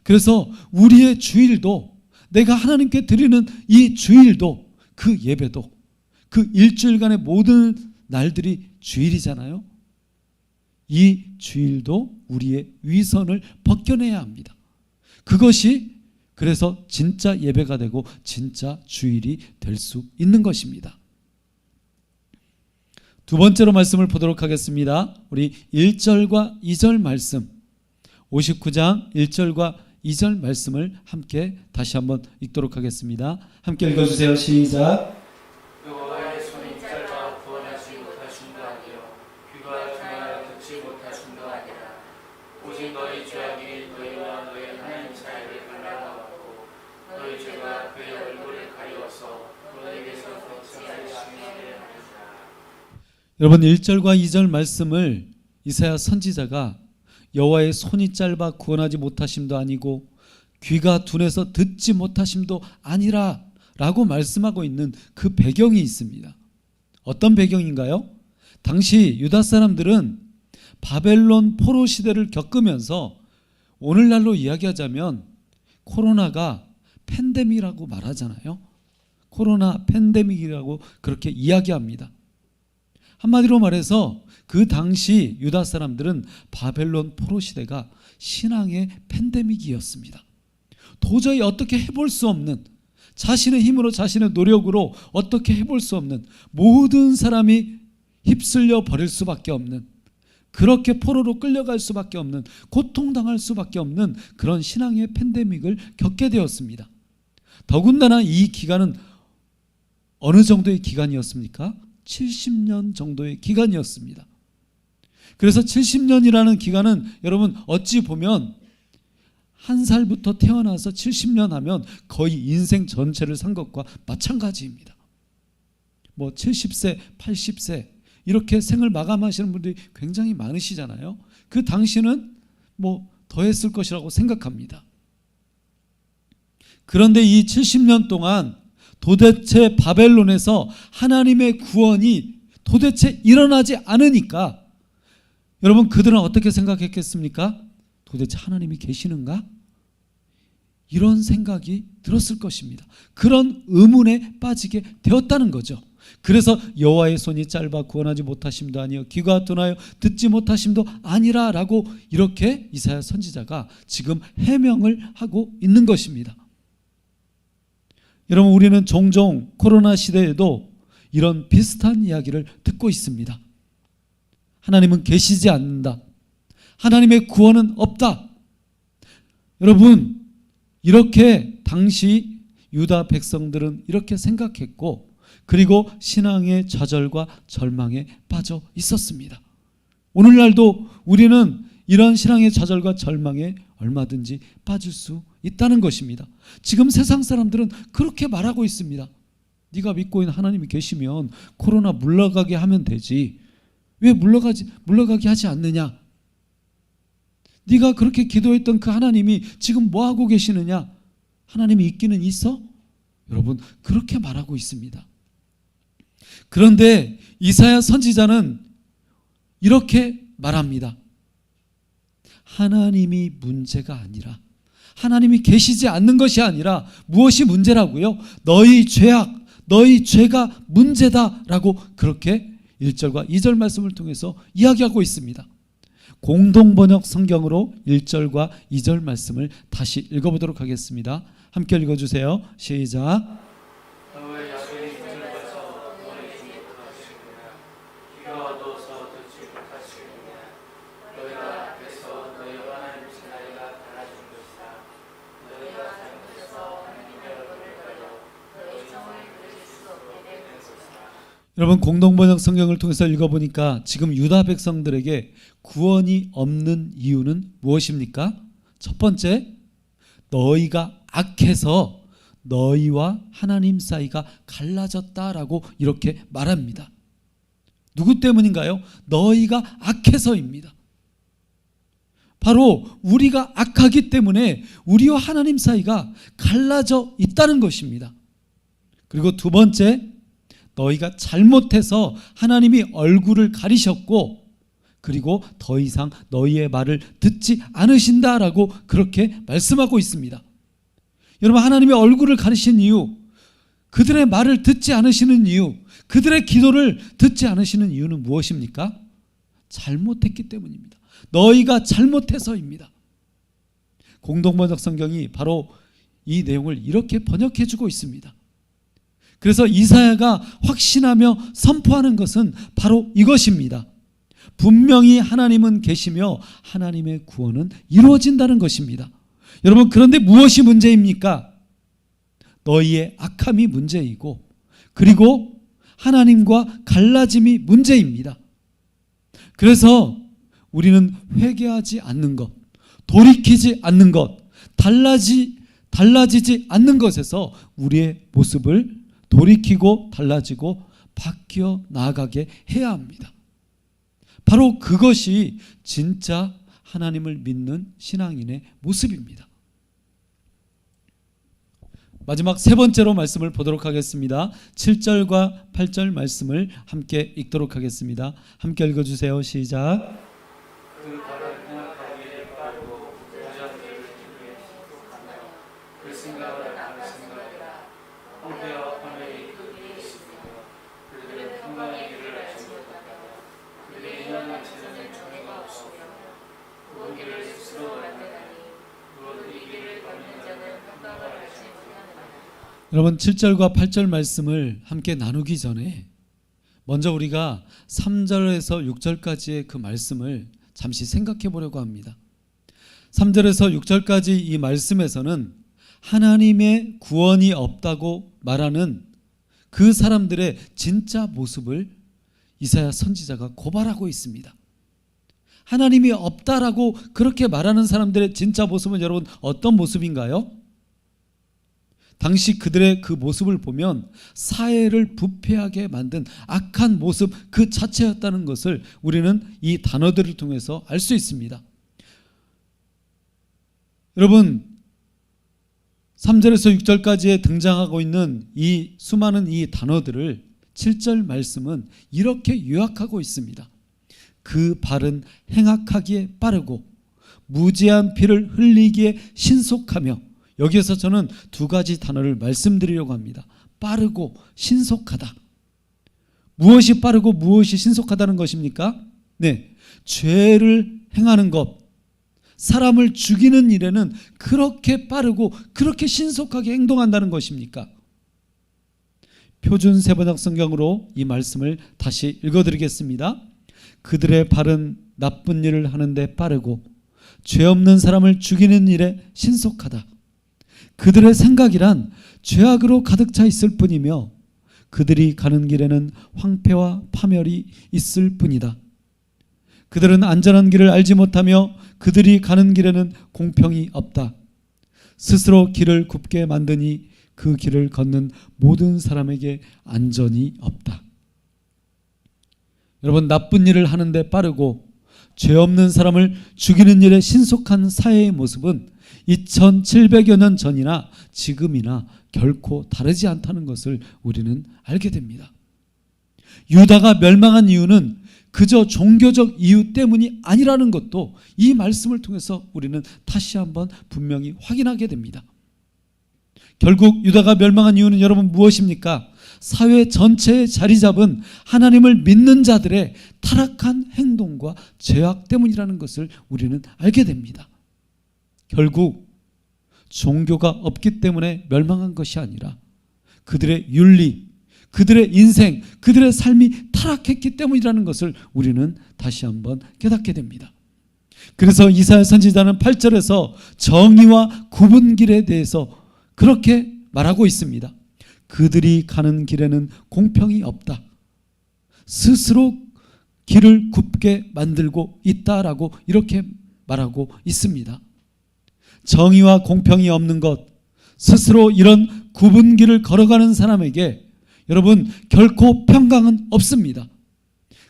그래서 우리의 주일도, 내가 하나님께 드리는 이 주일도, 그 예배도, 그 일주일간의 모든 날들이 주일이잖아요. 이 주일도 우리의 위선을 벗겨내야 합니다. 그것이 그래서 진짜 예배가 되고 진짜 주일이 될 수 있는 것입니다. 두 번째로 말씀을 보도록 하겠습니다. 우리 1절과 2절 말씀, 59장 1절과 2절 말씀을 함께 다시 한번 읽도록 하겠습니다. 함께 읽어주세요. 시작. 여호와의 손이 짧아 구원하지 못하심도 아니요 귀가 둔하여 듣지 못하심도 아니라 오직 너희 죄악이 너희와 너희 하나님 사이를 갈라놓았고 너희 죄가 그의 얼굴을 가리워서 너희에게서 걷지 않으시게 하리라. 여러분, 1절과 2절 말씀을 이사야 선지자가 여호와의 손이 짧아 구원하지 못하심도 아니고 귀가 둔해서 듣지 못하심도 아니라 라고 말씀하고 있는 그 배경이 있습니다. 어떤 배경인가요? 당시 유다 사람들은 바벨론 포로 시대를 겪으면서 오늘날로 이야기하자면 코로나가 팬데믹이라고 말하잖아요. 코로나 팬데믹이라고 그렇게 이야기합니다. 한마디로 말해서 그 당시 유다 사람들은 바벨론 포로 시대가 신앙의 팬데믹이었습니다. 도저히 어떻게 해볼 수 없는, 자신의 힘으로 자신의 노력으로 어떻게 해볼 수 없는, 모든 사람이 휩쓸려 버릴 수밖에 없는, 그렇게 포로로 끌려갈 수밖에 없는, 고통당할 수밖에 없는 그런 신앙의 팬데믹을 겪게 되었습니다. 더군다나 이 기간은 어느 정도의 기간이었습니까? 70년 정도의 기간이었습니다. 그래서 70년이라는 기간은 여러분 어찌 보면 한 살부터 태어나서 70년 하면 거의 인생 전체를 산 것과 마찬가지입니다. 뭐 70세, 80세 이렇게 생을 마감하시는 분들이 굉장히 많으시잖아요. 그 당시는 뭐 더 했을 것이라고 생각합니다. 그런데 이 70년 동안 도대체 바벨론에서 하나님의 구원이 도대체 일어나지 않으니까 여러분, 그들은 어떻게 생각했겠습니까? 도대체 하나님이 계시는가? 이런 생각이 들었을 것입니다. 그런 의문에 빠지게 되었다는 거죠. 그래서 여호와의 손이 짧아 구원하지 못하심도 아니요 귀가 둔하여 듣지 못하심도 아니라 라고 이렇게 이사야 선지자가 지금 해명을 하고 있는 것입니다. 여러분, 우리는 종종 코로나 시대에도 이런 비슷한 이야기를 듣고 있습니다. 하나님은 계시지 않는다. 하나님의 구원은 없다. 여러분, 이렇게 당시 유다 백성들은 이렇게 생각했고, 그리고 신앙의 좌절과 절망에 빠져 있었습니다. 오늘날도 우리는 이런 신앙의 좌절과 절망에 얼마든지 빠질 수 있다는 것입니다. 지금 세상 사람들은 그렇게 말하고 있습니다. 네가 믿고 있는 하나님이 계시면 코로나 물러가게 하면 되지. 왜 물러가게 하지 않느냐? 네가 그렇게 기도했던 그 하나님이 지금 뭐 하고 계시느냐? 하나님이 있기는 있어? 여러분, 그렇게 말하고 있습니다. 그런데 이사야 선지자는 이렇게 말합니다. 하나님이 문제가 아니라, 하나님이 계시지 않는 것이 아니라 무엇이 문제라고요? 너희 죄악, 너희 죄가 문제다라고 그렇게 1절과 2절 말씀을 통해서 이야기하고 있습니다. 공동번역 성경으로 1절과 2절 말씀을 다시 읽어보도록 하겠습니다. 함께 읽어주세요. 시작. 너의 약속이 들어가서 너희 주님 하시느냐 귀가 어두워서 듣지 못하시느냐 너희가 앞에서 너희 하나님 사이가 달라진 것이다. 너희가 잘못해서 하나님의 여러분, 공동번역 성경을 통해서 읽어보니까 지금 유다 백성들에게 구원이 없는 이유는 무엇입니까? 첫 번째, 너희가 악해서 너희와 하나님 사이가 갈라졌다라고 이렇게 말합니다. 누구 때문인가요? 너희가 악해서입니다. 바로 우리가 악하기 때문에 우리와 하나님 사이가 갈라져 있다는 것입니다. 그리고 두 번째, 너희가 잘못해서 하나님이 얼굴을 가리셨고, 그리고 더 이상 너희의 말을 듣지 않으신다라고 그렇게 말씀하고 있습니다. 여러분, 하나님의 얼굴을 가리신 이유, 그들의 말을 듣지 않으시는 이유, 그들의 기도를 듣지 않으시는 이유는 무엇입니까? 잘못했기 때문입니다. 너희가 잘못해서입니다. 공동번역 성경이 바로 이 내용을 이렇게 번역해 주고 있습니다. 그래서 이사야가 확신하며 선포하는 것은 바로 이것입니다. 분명히 하나님은 계시며 하나님의 구원은 이루어진다는 것입니다. 여러분, 그런데 무엇이 문제입니까? 너희의 악함이 문제이고, 그리고 하나님과 갈라짐이 문제입니다. 그래서 우리는 회개하지 않는 것, 돌이키지 않는 것, 달라지지 않는 것에서 우리의 모습을 돌이키고 달라지고 바뀌어 나아가게 해야 합니다. 바로 그것이 진짜 하나님을 믿는 신앙인의 모습입니다. 마지막 세 번째로 말씀을 보도록 하겠습니다. 7절과 8절 말씀을 함께 읽도록 하겠습니다. 함께 읽어주세요. 시작. 그 발을 생각하기에 빠르고 부자들을 위해 속하며 그 생각을 나눌 생각이라 홍해와 하늘이 그 위에 있으며 그들은 평강의 길을 알지 못하며 그들의 인연의 지는 정의가 없으며 그 길을 스스로 만드나니 그 길을 걷는 자는 평강을 알지 못하느니라. 여러분, 7절과 8절 말씀을 함께 나누기 전에 먼저 우리가 3절에서 6절까지의 그 말씀을 잠시 생각해 보려고 합니다. 3절에서 6절까지 이 말씀에서는 하나님의 구원이 없다고 말하는 그 사람들의 진짜 모습을 이사야 선지자가 고발하고 있습니다. 하나님이 없다라고 그렇게 말하는 사람들의 진짜 모습은 여러분 어떤 모습인가요? 당시 그들의 그 모습을 보면 사회를 부패하게 만든 악한 모습 그 자체였다는 것을 우리는 이 단어들을 통해서 알 수 있습니다. 여러분, 3절에서 6절까지에 등장하고 있는 이 수많은 이 단어들을 7절 말씀은 이렇게 요약하고 있습니다. 그 발은 행악하기에 빠르고 무지한 피를 흘리기에 신속하며, 여기에서 저는 두 가지 단어를 말씀드리려고 합니다. 빠르고 신속하다. 무엇이 빠르고 무엇이 신속하다는 것입니까? 네, 죄를 행하는 것, 사람을 죽이는 일에는 그렇게 빠르고 그렇게 신속하게 행동한다는 것입니까? 표준 세번역 성경으로 이 말씀을 다시 읽어드리겠습니다. 그들의 발은 나쁜 일을 하는데 빠르고 죄 없는 사람을 죽이는 일에 신속하다. 그들의 생각이란 죄악으로 가득 차 있을 뿐이며 그들이 가는 길에는 황폐와 파멸이 있을 뿐이다. 그들은 안전한 길을 알지 못하며 그들이 가는 길에는 공평이 없다. 스스로 길을 굽게 만드니 그 길을 걷는 모든 사람에게 안전이 없다. 여러분, 나쁜 일을 하는데 빠르고 죄 없는 사람을 죽이는 일에 신속한 사회의 모습은 2700여 년 전이나 지금이나 결코 다르지 않다는 것을 우리는 알게 됩니다. 유다가 멸망한 이유는 그저 종교적 이유 때문이 아니라는 것도 이 말씀을 통해서 우리는 다시 한번 분명히 확인하게 됩니다. 결국 유다가 멸망한 이유는 여러분 무엇입니까? 사회 전체에 자리 잡은 하나님을 믿는 자들의 타락한 행동과 죄악 때문이라는 것을 우리는 알게 됩니다. 결국 종교가 없기 때문에 멸망한 것이 아니라 그들의 윤리, 그들의 인생, 그들의 삶이 타락했기 때문이라는 것을 우리는 다시 한번 깨닫게 됩니다. 그래서 이사야 선지자는 8절에서 정의와 굽은 길에 대해서 그렇게 말하고 있습니다. 그들이 가는 길에는 공평이 없다. 스스로 길을 굽게 만들고 있다라고 이렇게 말하고 있습니다. 정의와 공평이 없는 것, 스스로 이런 굽은 길을 걸어가는 사람에게 여러분 결코 평강은 없습니다.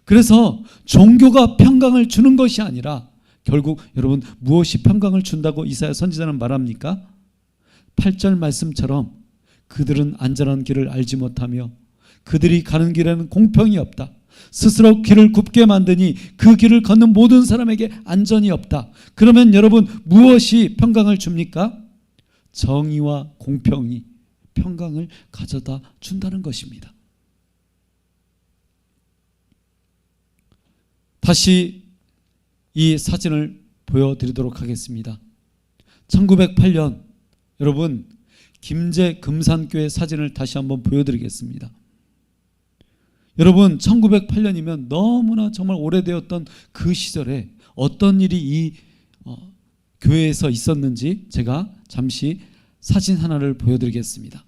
그래서 종교가 평강을 주는 것이 아니라 결국 여러분 무엇이 평강을 준다고 이사야 선지자는 말합니까? 8절 말씀처럼 그들은 안전한 길을 알지 못하며 그들이 가는 길에는 공평이 없다. 스스로 길을 굽게 만드니 그 길을 걷는 모든 사람에게 안전이 없다. 그러면 여러분 무엇이 평강을 줍니까? 정의와 공평이 평강을 가져다 준다는 것입니다. 다시 이 사진을 보여드리도록 하겠습니다. 1908년 여러분 김제 금산교회 사진을 다시 한번 보여드리겠습니다. 여러분 1908년이면 너무나 정말 오래되었던 그 시절에 어떤 일이 이 교회에서 있었는지 제가 잠시 사진 하나를 보여드리겠습니다.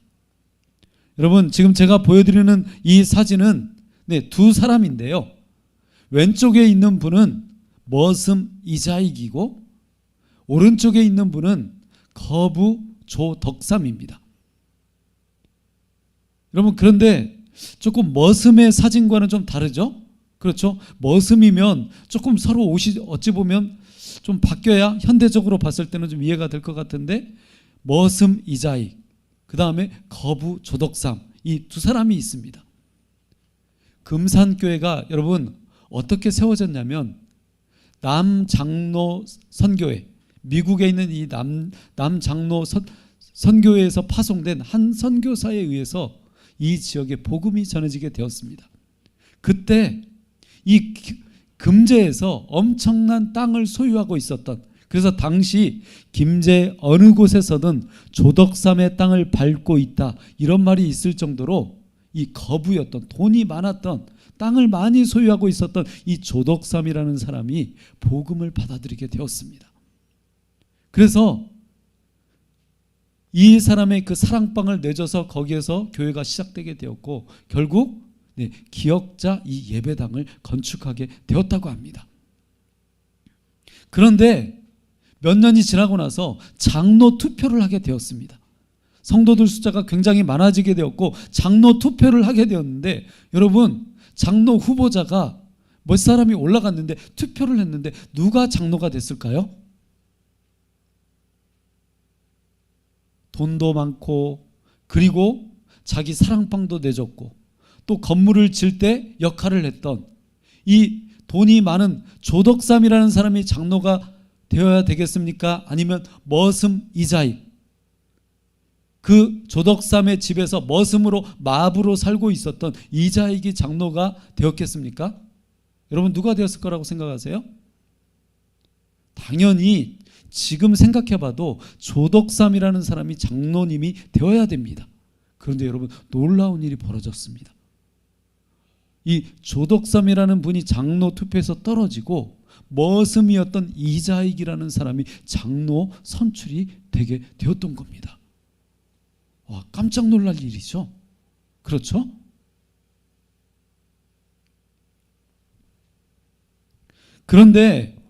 여러분 지금 제가 보여드리는 이 사진은 두 사람인데요. 왼쪽에 있는 분은 머슴 이자익이고 오른쪽에 있는 분은 거부 조덕삼입니다. 여러분 그런데 조금 머슴의 사진과는 좀 다르죠? 그렇죠? 머슴이면 조금 서로 옷이 어찌 보면 좀 바뀌어야 현대적으로 봤을 때는 좀 이해가 될 것 같은데 머슴 이자익, 그 다음에 거부 조덕삼, 이 두 사람이 있습니다. 금산교회가 여러분 어떻게 세워졌냐면 남장로 선교회, 미국에 있는 이 남장로 선교회에서 파송된 한 선교사에 의해서 이 지역에 복음이 전해지게 되었습니다. 그때 이 금제에서 엄청난 땅을 소유하고 있었던, 그래서 당시 김제 어느 곳에서든 조덕삼의 땅을 밟고 있다 이런 말이 있을 정도로 이 거부였던, 돈이 많았던, 땅을 많이 소유하고 있었던 이 조덕삼이라는 사람이 복음을 받아들이게 되었습니다. 그래서 이 사람의 그 사랑방을 내줘서 거기에서 교회가 시작되게 되었고 결국 기역자 이 예배당을 건축하게 되었다고 합니다. 그런데 몇 년이 지나고 나서 장로 투표를 하게 되었습니다. 성도들 숫자가 굉장히 많아지게 되었고 장로 투표를 하게 되었는데 여러분 장로 후보자가 몇 사람이 올라갔는데 투표를 했는데 누가 장로가 됐을까요? 돈도 많고 그리고 자기 사랑방도 내줬고 또 건물을 질 때 역할을 했던 이 돈이 많은 조덕삼이라는 사람이 장로가 되어야 되겠습니까? 아니면 머슴 이자익, 그 조덕삼의 집에서 머슴으로 마부로 살고 있었던 이자익이 장로가 되었겠습니까? 여러분 누가 되었을 거라고 생각하세요? 당연히 지금 생각해봐도 조덕삼이라는 사람이 장로님이 되어야 됩니다. 그런데 여러분 놀라운 일이 벌어졌습니다. 이 조덕삼이라는 분이 장로 투표에서 떨어지고 머슴이었던 이자익이라는 사람이 장로 선출이 되게 되었던 겁니다. 와, 깜짝 놀랄 일이죠. 그렇죠? 그런데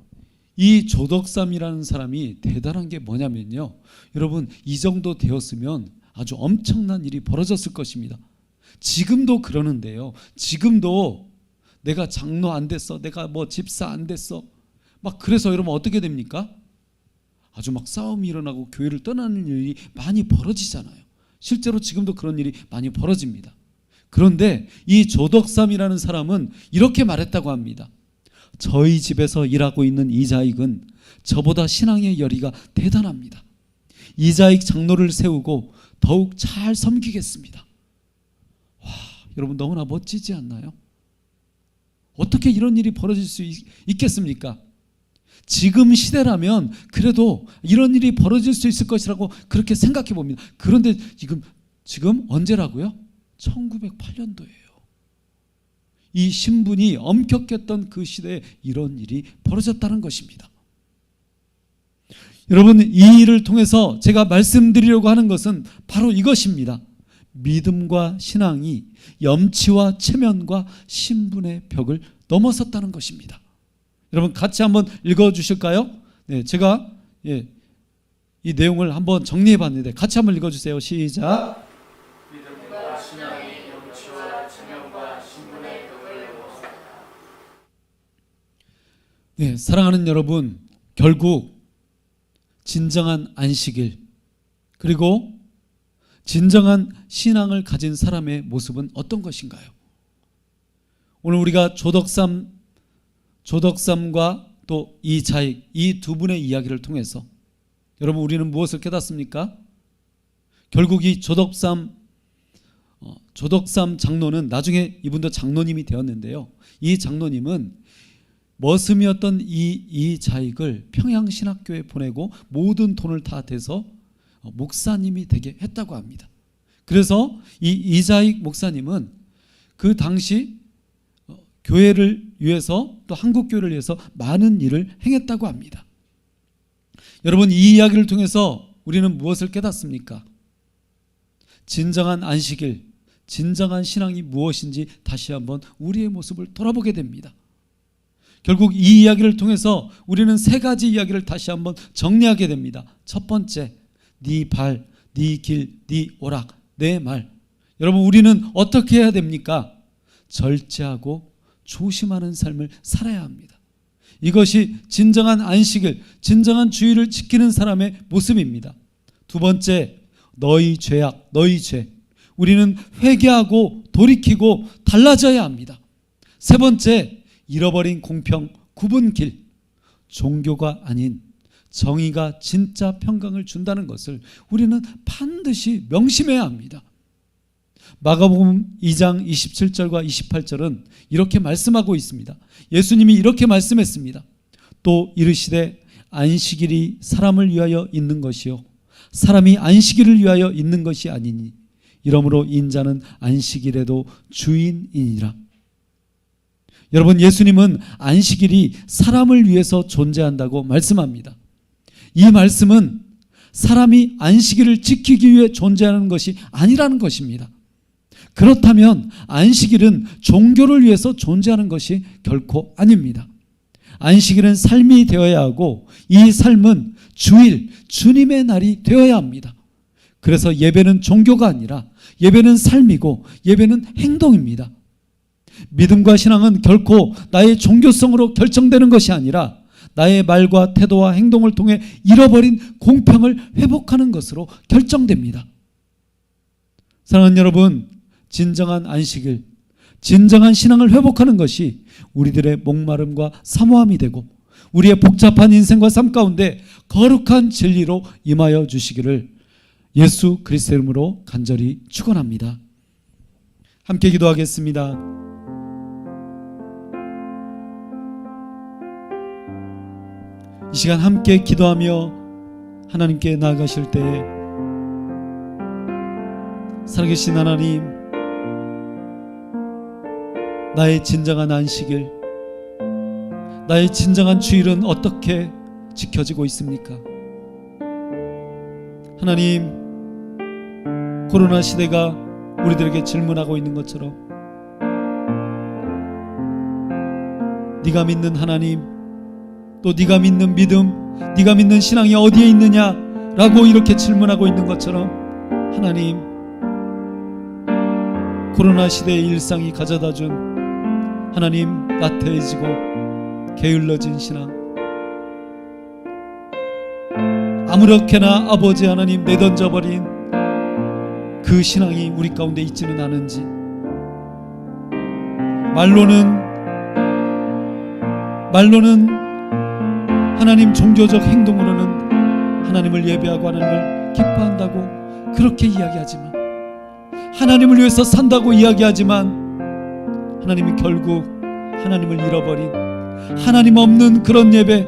이 조덕삼이라는 사람이 대단한 게 뭐냐면요, 여러분 이 정도 되었으면 아주 엄청난 일이 벌어졌을 것입니다. 지금도 그러는데요, 지금도 내가 장로 안 됐어, 내가 뭐 집사 안 됐어, 막 그래서 여러분 어떻게 됩니까? 아주 막 싸움이 일어나고 교회를 떠나는 일이 많이 벌어지잖아요. 실제로 지금도 그런 일이 많이 벌어집니다. 그런데 이 조덕삼이라는 사람은 이렇게 말했다고 합니다. 저희 집에서 일하고 있는 이자익은 저보다 신앙의 열의가 대단합니다. 이자익 장로를 세우고 더욱 잘 섬기겠습니다. 와, 여러분 너무나 멋지지 않나요? 어떻게 이런 일이 벌어질 수 있겠습니까? 지금 시대라면 그래도 이런 일이 벌어질 수 있을 것이라고 그렇게 생각해 봅니다. 그런데 지금 언제라고요? 1908년도예요. 이 신분이 엄격했던 그 시대에 이런 일이 벌어졌다는 것입니다. 여러분 이 일을 통해서 제가 말씀드리려고 하는 것은 바로 이것입니다. 믿음과 신앙이 염치와 체면과 신분의 벽을 넘어섰다는 것입니다. 여러분 같이 한번 읽어주실까요? 네, 제가 이 내용을 한번 정리해 봤는데 같이 한번 읽어주세요. 시작. 믿음과 신앙이 염치와 체면과 신분의 벽을 넘어섰다. 네, 사랑하는 여러분, 결국 진정한 안식일 그리고 진정한 신앙을 가진 사람의 모습은 어떤 것인가요? 오늘 우리가 조덕삼과 또 이자익 이 두 분의 이야기를 통해서 여러분 우리는 무엇을 깨닫습니까? 결국 이 조덕삼 장로는 나중에 이분도 장로님이 되었는데요. 이 장로님은 머슴이었던 이자익을 평양신학교에 보내고 모든 돈을 다 대서 목사님이 되게 했다고 합니다. 그래서 이 이자익 목사님은 그 당시 교회를 위해서 또 한국교회를 위해서 많은 일을 행했다고 합니다. 여러분 이 이야기를 통해서 우리는 무엇을 깨닫습니까? 진정한 안식일, 진정한 신앙이 무엇인지 다시 한번 우리의 모습을 돌아보게 됩니다. 결국 이 이야기를 통해서 우리는 세 가지 이야기를 다시 한번 정리하게 됩니다. 첫 번째, 네 발, 네 길, 네 오락, 내 말. 여러분 우리는 어떻게 해야 됩니까? 절제하고 조심하는 삶을 살아야 합니다. 이것이 진정한 안식일, 진정한 주의를 지키는 사람의 모습입니다. 두 번째, 너희 죄악, 너희 죄. 우리는 회개하고 돌이키고 달라져야 합니다. 세 번째, 잃어버린 공평, 구분길. 종교가 아닌 정의가 진짜 평강을 준다는 것을 우리는 반드시 명심해야 합니다. 마가복음 2장 27절과 28절은 이렇게 말씀하고 있습니다. 예수님이 이렇게 말씀했습니다. 또 이르시되 안식일이 사람을 위하여 있는 것이요 사람이 안식일을 위하여 있는 것이 아니니 이러므로 인자는 안식일에도 주인이니라. 여러분 예수님은 안식일이 사람을 위해서 존재한다고 말씀합니다. 이 말씀은 사람이 안식일을 지키기 위해 존재하는 것이 아니라는 것입니다. 그렇다면 안식일은 종교를 위해서 존재하는 것이 결코 아닙니다. 안식일은 삶이 되어야 하고 이 삶은 주일, 주님의 날이 되어야 합니다. 그래서 예배는 종교가 아니라 예배는 삶이고 예배는 행동입니다. 믿음과 신앙은 결코 나의 종교성으로 결정되는 것이 아니라 나의 말과 태도와 행동을 통해 잃어버린 공평을 회복하는 것으로 결정됩니다. 사랑하는 여러분, 진정한 안식일, 진정한 신앙을 회복하는 것이 우리들의 목마름과 사모함이 되고 우리의 복잡한 인생과 삶 가운데 거룩한 진리로 임하여 주시기를 예수 그리스도의 이름으로 간절히 축원합니다. 함께 기도하겠습니다. 이 시간 함께 기도하며 하나님께 나아가실 때에 살아계신 하나님, 나의 진정한 안식일, 나의 진정한 주일은 어떻게 지켜지고 있습니까? 하나님, 코로나 시대가 우리들에게 질문하고 있는 것처럼 네가 믿는 하나님, 또 네가 믿는 믿음, 네가 믿는 신앙이 어디에 있느냐라고 이렇게 질문하고 있는 것처럼 하나님, 코로나 시대의 일상이 가져다준 하나님 나태해지고 게을러진 신앙, 아무렇게나 아버지 하나님 내던져버린 그 신앙이 우리 가운데 있지는 않은지, 말로는 하나님 종교적 행동으로는 하나님을 예배하고 하나님을 기뻐한다고 그렇게 이야기하지만, 하나님을 위해서 산다고 이야기하지만 하나님이 결국 하나님을 잃어버린 하나님 없는 그런 예배,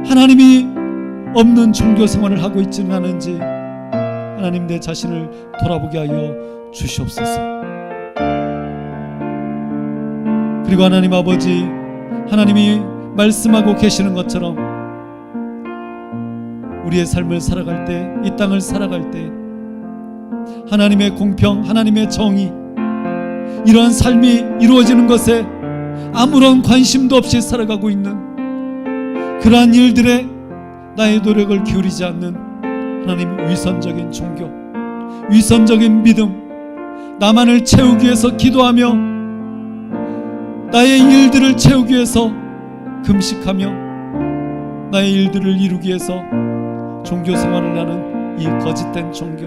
하나님이 없는 종교 생활을 하고 있지는 않은지 하나님 내 자신을 돌아보게 하여 주시옵소서. 그리고 하나님 아버지, 하나님이 말씀하고 계시는 것처럼 우리의 삶을 살아갈 때, 이 땅을 살아갈 때 하나님의 공평, 하나님의 정의, 이러한 삶이 이루어지는 것에 아무런 관심도 없이 살아가고 있는 그러한 일들에 나의 노력을 기울이지 않는 하나님 위선적인 종교, 위선적인 믿음, 나만을 채우기 위해서 기도하며 나의 일들을 채우기 위해서 금식하며 나의 일들을 이루기 위해서 종교 생활을 하는 이 거짓된 종교,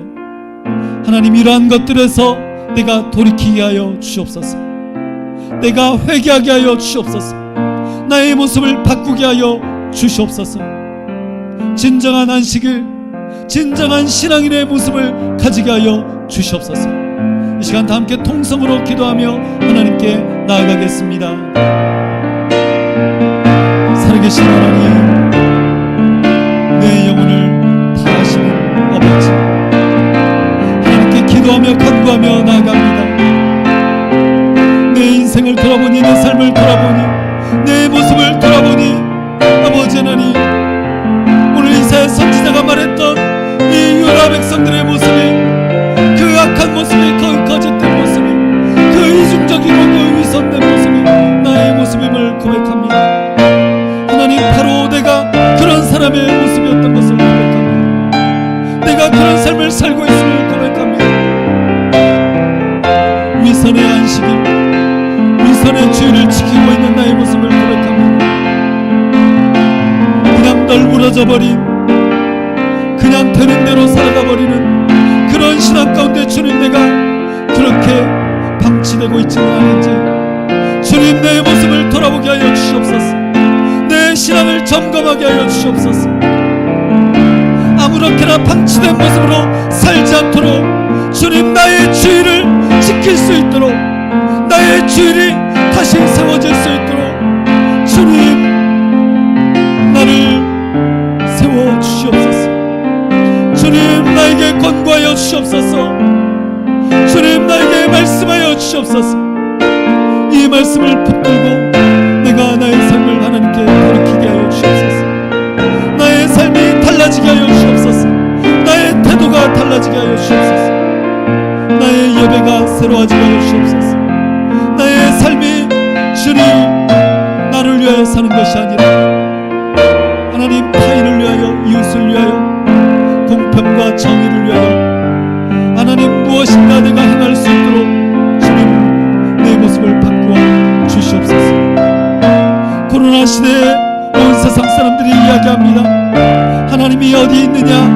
하나님 이러한 것들에서 내가 돌이키게 하여 주시옵소서. 내가 회개하게 하여 주시옵소서. 나의 모습을 바꾸게 하여 주시옵소서. 진정한 안식일, 진정한 신앙인의 모습을 가지게 하여 주시옵소서. 이 시간 다 함께 통성으로 기도하며 하나님께 나아가겠습니다. 살아계신 하나님, 내 영혼을 다 아시는 아버지, 하나님께 기도하며 간구하며 나아갑니다. 내 인생을 돌아보니, 내 삶을 돌아보니, 내 모습을 돌아보니 아버지 하나님, 오늘 이사야 선지자가 말했던 이 유다 백성들의 모습이, 그 악한 모습이, 그 거짓된 모습이, 그 이중적이고 그 위선된 모습이 나의 모습임을 고백합니다. 하나님, 바로 내가 그런 사람의 모습이었던 것을 고백합니다. 내가 그런 삶을 살고 있음을 고백합니다. 위선의 안식일, 위선의 주의를 지키고 있는 나의 모습을 고백합니다. 그냥 널브러져 버린, 그냥 되는 대로 살아가 버리는 그런 신앙 가운데 주님, 내가 그렇게 방치되고 있지는 않은지 주님, 내 모습을 돌아보게 하여 주시옵소서. 내 신앙을 점검하게 하여 주시옵소서. 아무렇게나 방치된 모습으로 살지 않도록 주님, 나의 주의를 지킬 수 있도록, 나의 주일이 다시 세워질 수 있도록 주님, 나를 세워주시옵소서. 주님, 나에게 권고하여 주시옵소서. 주님, 나에게 말씀하여 주시옵소서. 이 말씀을 붙들고 내가 나의 삶을 하나님께 돌이키게 하여 주시옵소서. 나의 삶이 달라지게 하여 주시옵소서. 나의 태도가 달라지게 하여 주시옵소서. 나의 예배가 새로워지게 하여 주시옵소서. 나의 삶이 주님, 나를 위하여 사는 것이 아니라 하나님, 타인을 위하여, 이웃을 위하여, 공평과 정의를 위하여 하나님, 무엇인가 내가 행할 수 있도록 주님, 내 모습을 바꾸어 주시옵소서. 코로나 시대에 온 세상 사람들이 이야기합니다. 하나님이 어디에 있느냐?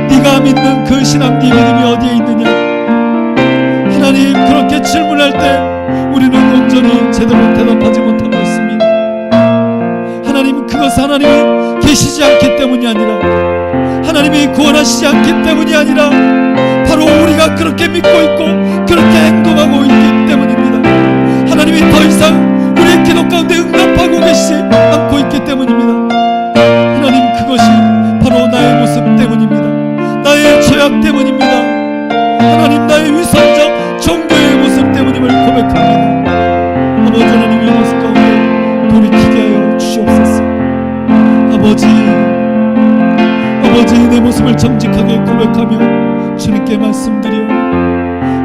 네가 믿는 그 신앙, 네 믿음이 어디에 있느냐? 하나님, 그렇게 질문할 때 우리는 온전히 제대로 대답하지 못하고 있습니다. 하나님, 그것은 하나님이 계시지 않기 때문이 아니라, 하나님이 구원하시지 않기 때문이 아니라, 바로 우리가 그렇게 믿고 있고 그렇게 행동하고 있기 때문입니다. 하나님이 더 이상 우리의 기도 가운데 응답하고 계시지 않고 있기 때문입니다. 하나님, 그것이 바로 나의 모습 때문입니다. 나의 죄악 때문입니다. 하나님, 나의 위선적 종교의 모습 때문임을 고백합니다. 아버지 하나님, 이 모습 가운데 돌이키게 하여 주시옵소서. 아버지, 내 모습을 정직하게 고백하며 주님께 말씀드려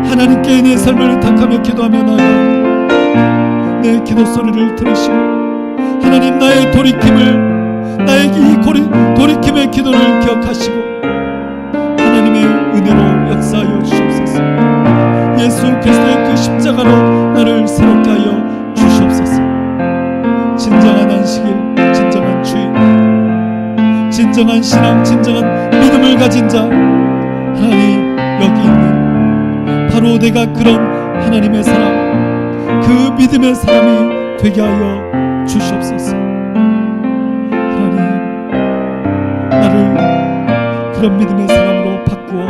하나님께 내 삶을 의탁하며 기도하며 나아가 내 기도 소리를 들으시고 하나님, 나의 돌이킴을, 나의 이 돌이킴의 기도를 기억하시고 하나님의 은혜로 역사하여 주시옵소서. 예수 그리스도의 그 십자가로 나를 새롭게 하여 주시옵소서. 진정한 안식일, 진정한 주일, 진정한 신앙, 진정한 믿음을 가진 자, 하나님, 여기 있는 바로 내가 그런 하나님의 사람, 그 믿음의 사람이 되게 하여 주시옵소서. 하나님, 나를 그런 믿음의 사람으로 바꾸어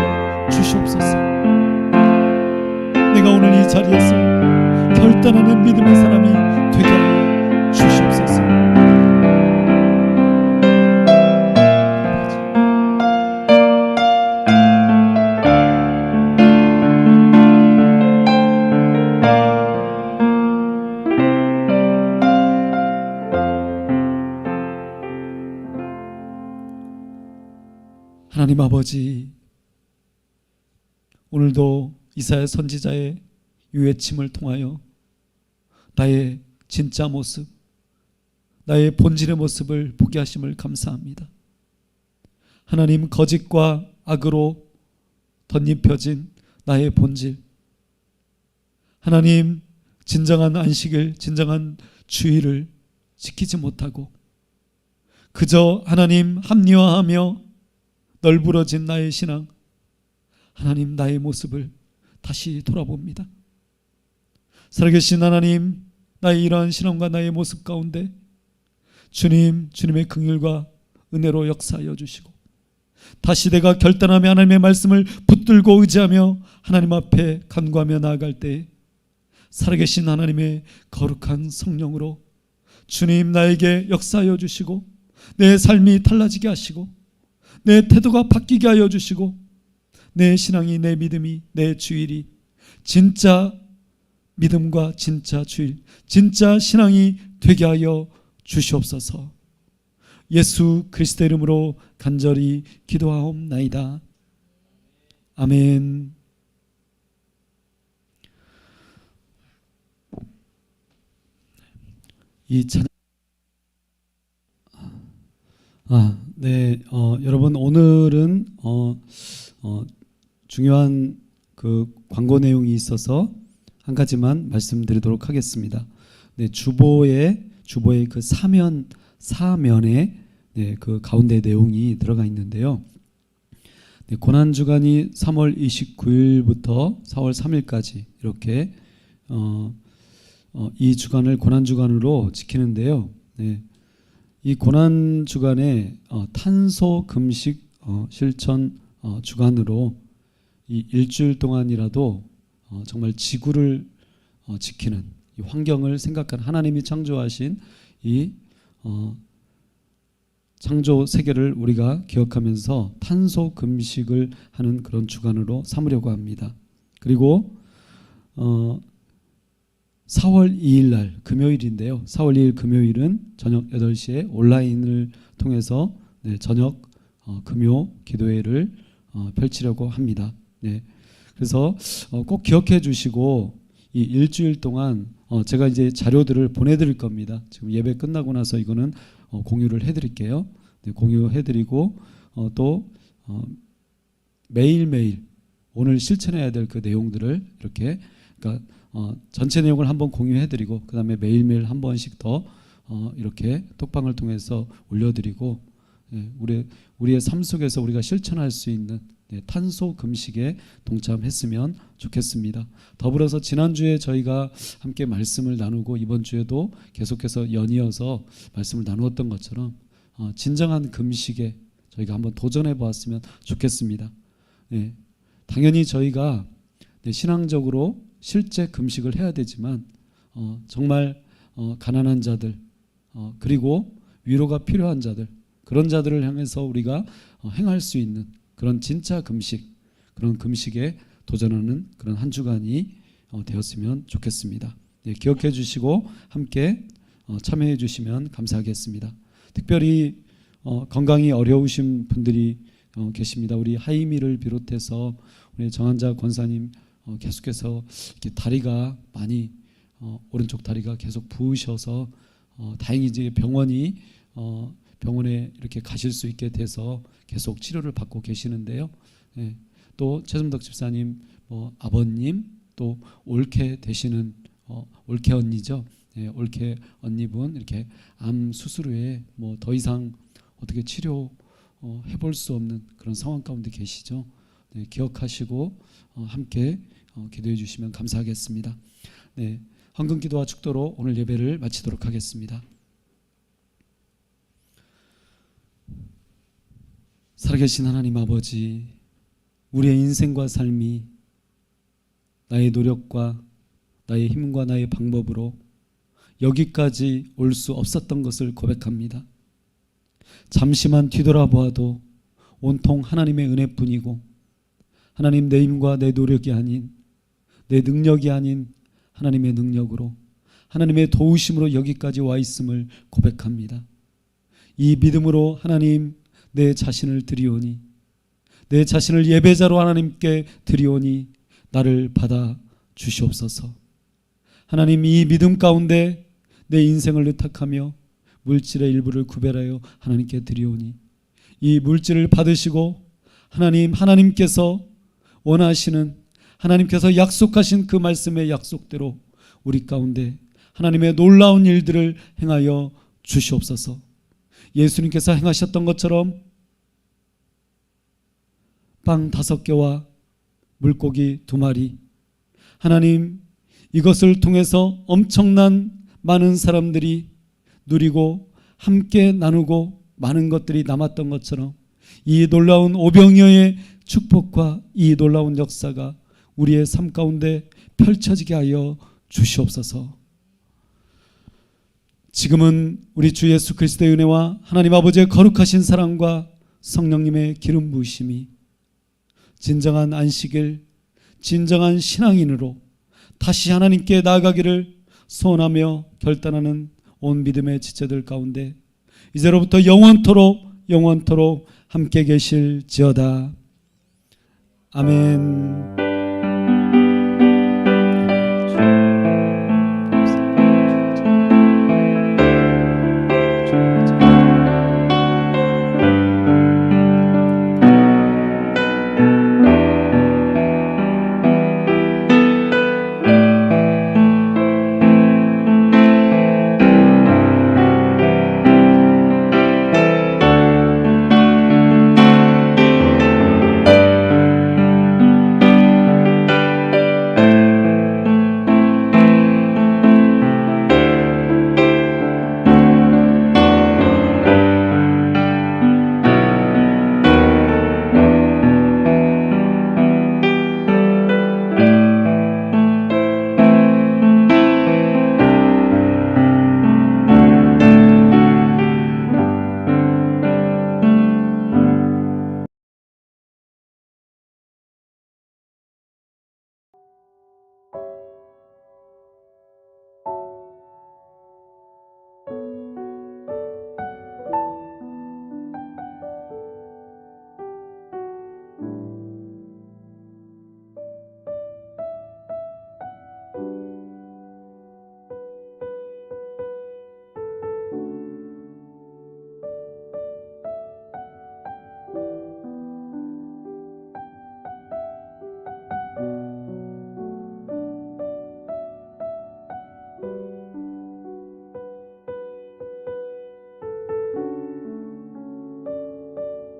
주시옵소서. 내가 오늘 이 자리에서 결단하는 믿음의 사람이 되게 하여 주시옵소서. 하나님 아버지, 오늘도 이사야 선지자의 이 외침을 통하여 나의 진짜 모습, 나의 본질의 모습을 보게 하심을 감사합니다. 하나님, 거짓과 악으로 덧입혀진 나의 본질, 하나님, 진정한 안식일, 진정한 주의를 지키지 못하고 그저 하나님 합리화하며 널브러진 나의 신앙, 하나님, 나의 모습을 다시 돌아봅니다. 살아계신 하나님, 나의 이러한 신앙과 나의 모습 가운데 주님의 긍휼과 은혜로 역사하여 주시고 다시 내가 결단하며 하나님의 말씀을 붙들고 의지하며 하나님 앞에 간구하며 나아갈 때 살아계신 하나님의 거룩한 성령으로 주님 나에게 역사하여 주시고 내 삶이 달라지게 하시고 내 태도가 바뀌게 하여 주시고 내 신앙이, 내 믿음이, 내 주일이 진짜 믿음과 진짜 주일, 진짜 신앙이 되게 하여 주시옵소서. 예수 그리스도 이름으로 간절히 기도하옵나이다. 아멘. 이 찬양 여러분, 오늘은 중요한 그 광고 내용이 있어서 한 가지만 말씀드리도록 하겠습니다. 주보의 그 사면에 그 가운데 내용이 들어가 있는데요. 고난 주간이 3월 29일부터 4월 3일까지 이렇게 이 주간을 고난 주간으로 지키는데요. 이 고난 주간에 탄소 금식 실천 주간으로 이 일주일 동안이라도 정말 지구를 지키는 이 환경을 생각하는 하나님이 창조하신 이 창조 세계를 우리가 기억하면서 탄소 금식을 하는 그런 주간으로 삼으려고 합니다. 그리고 4월 2일 날 금요일인데요. 4월 2일 금요일은 저녁 8시에 온라인을 통해서 저녁 금요 기도회를 펼치려고 합니다. 그래서 꼭 기억해 주시고 이 일주일 동안 제가 이제 자료들을 보내드릴 겁니다. 지금 예배 끝나고 나서 이거는 공유를 해드릴게요. 공유해드리고 또 매일매일 오늘 실천해야 될 그 내용들을 이렇게 그러니까 전체 내용을 한번 공유해드리고 그 다음에 매일매일 한 번씩 더 이렇게 톡방을 통해서 올려드리고 우리의 삶 속에서 우리가 실천할 수 있는 탄소 금식에 동참했으면 좋겠습니다. 더불어서 지난주에 저희가 함께 말씀을 나누고 이번 주에도 계속해서 연이어서 말씀을 나누었던 것처럼 진정한 금식에 저희가 한번 도전해 보았으면 좋겠습니다. 당연히 저희가 신앙적으로 실제 금식을 해야 되지만 정말 가난한 자들 그리고 위로가 필요한 자들 그런 자들을 향해서 우리가 행할 수 있는 그런 진짜 금식 그런 금식에 도전하는 그런 한 주간이 되었으면 좋겠습니다. 기억해 주시고 함께 참여해 주시면 감사하겠습니다. 특별히 건강이 어려우신 분들이 계십니다. 우리 하이미를 비롯해서 우리 정한자 권사님 계속해서 이렇게 다리가 많이 오른쪽 다리가 계속 부으셔서 다행히 이제 병원에 이렇게 가실 수 있게 돼서 계속 치료를 받고 계시는데요. 또 최순덕 집사님, 아버님, 또 올케 되시는 올케 언니죠. 올케 언니분 이렇게 암 수술 후에 더 이상 어떻게 치료 해볼 수 없는 그런 상황 가운데 계시죠. 기억하시고 함께 기도해 주시면 감사하겠습니다. 헌금 기도와 축도로 오늘 예배를 마치도록 하겠습니다. 살아계신 하나님 아버지, 우리의 인생과 삶이 나의 노력과 나의 힘과 나의 방법으로 여기까지 올 수 없었던 것을 고백합니다. 잠시만 뒤돌아보아도 온통 하나님의 은혜뿐이고 하나님 내 힘과 내 노력이 아닌 내 능력이 아닌 하나님의 능력으로 하나님의 도우심으로 여기까지 와 있음을 고백합니다. 이 믿음으로 하나님 내 자신을 드리오니 내 자신을 예배자로 하나님께 드리오니 나를 받아 주시옵소서. 하나님, 이 믿음 가운데 내 인생을 의탁하며 물질의 일부를 구별하여 하나님께 드리오니 이 물질을 받으시고 하나님께서 원하시는, 하나님께서 약속하신 그 말씀의 약속대로 우리 가운데 하나님의 놀라운 일들을 행하여 주시옵소서. 예수님께서 행하셨던 것처럼 빵 5개와 물고기 2마리, 하나님, 이것을 통해서 엄청난 많은 사람들이 누리고 함께 나누고 많은 것들이 남았던 것처럼 이 놀라운 오병이어의 축복과 이 놀라운 역사가 우리의 삶 가운데 펼쳐지게 하여 주시옵소서. 지금은 우리 주 예수 그리스도의 은혜와 하나님 아버지의 거룩하신 사랑과 성령님의 기름 부으심이 진정한 안식일, 진정한 신앙인으로 다시 하나님께 나아가기를 소원하며 결단하는 온 믿음의 지체들 가운데 이제로부터 영원토록 함께 계실지어다. 아멘.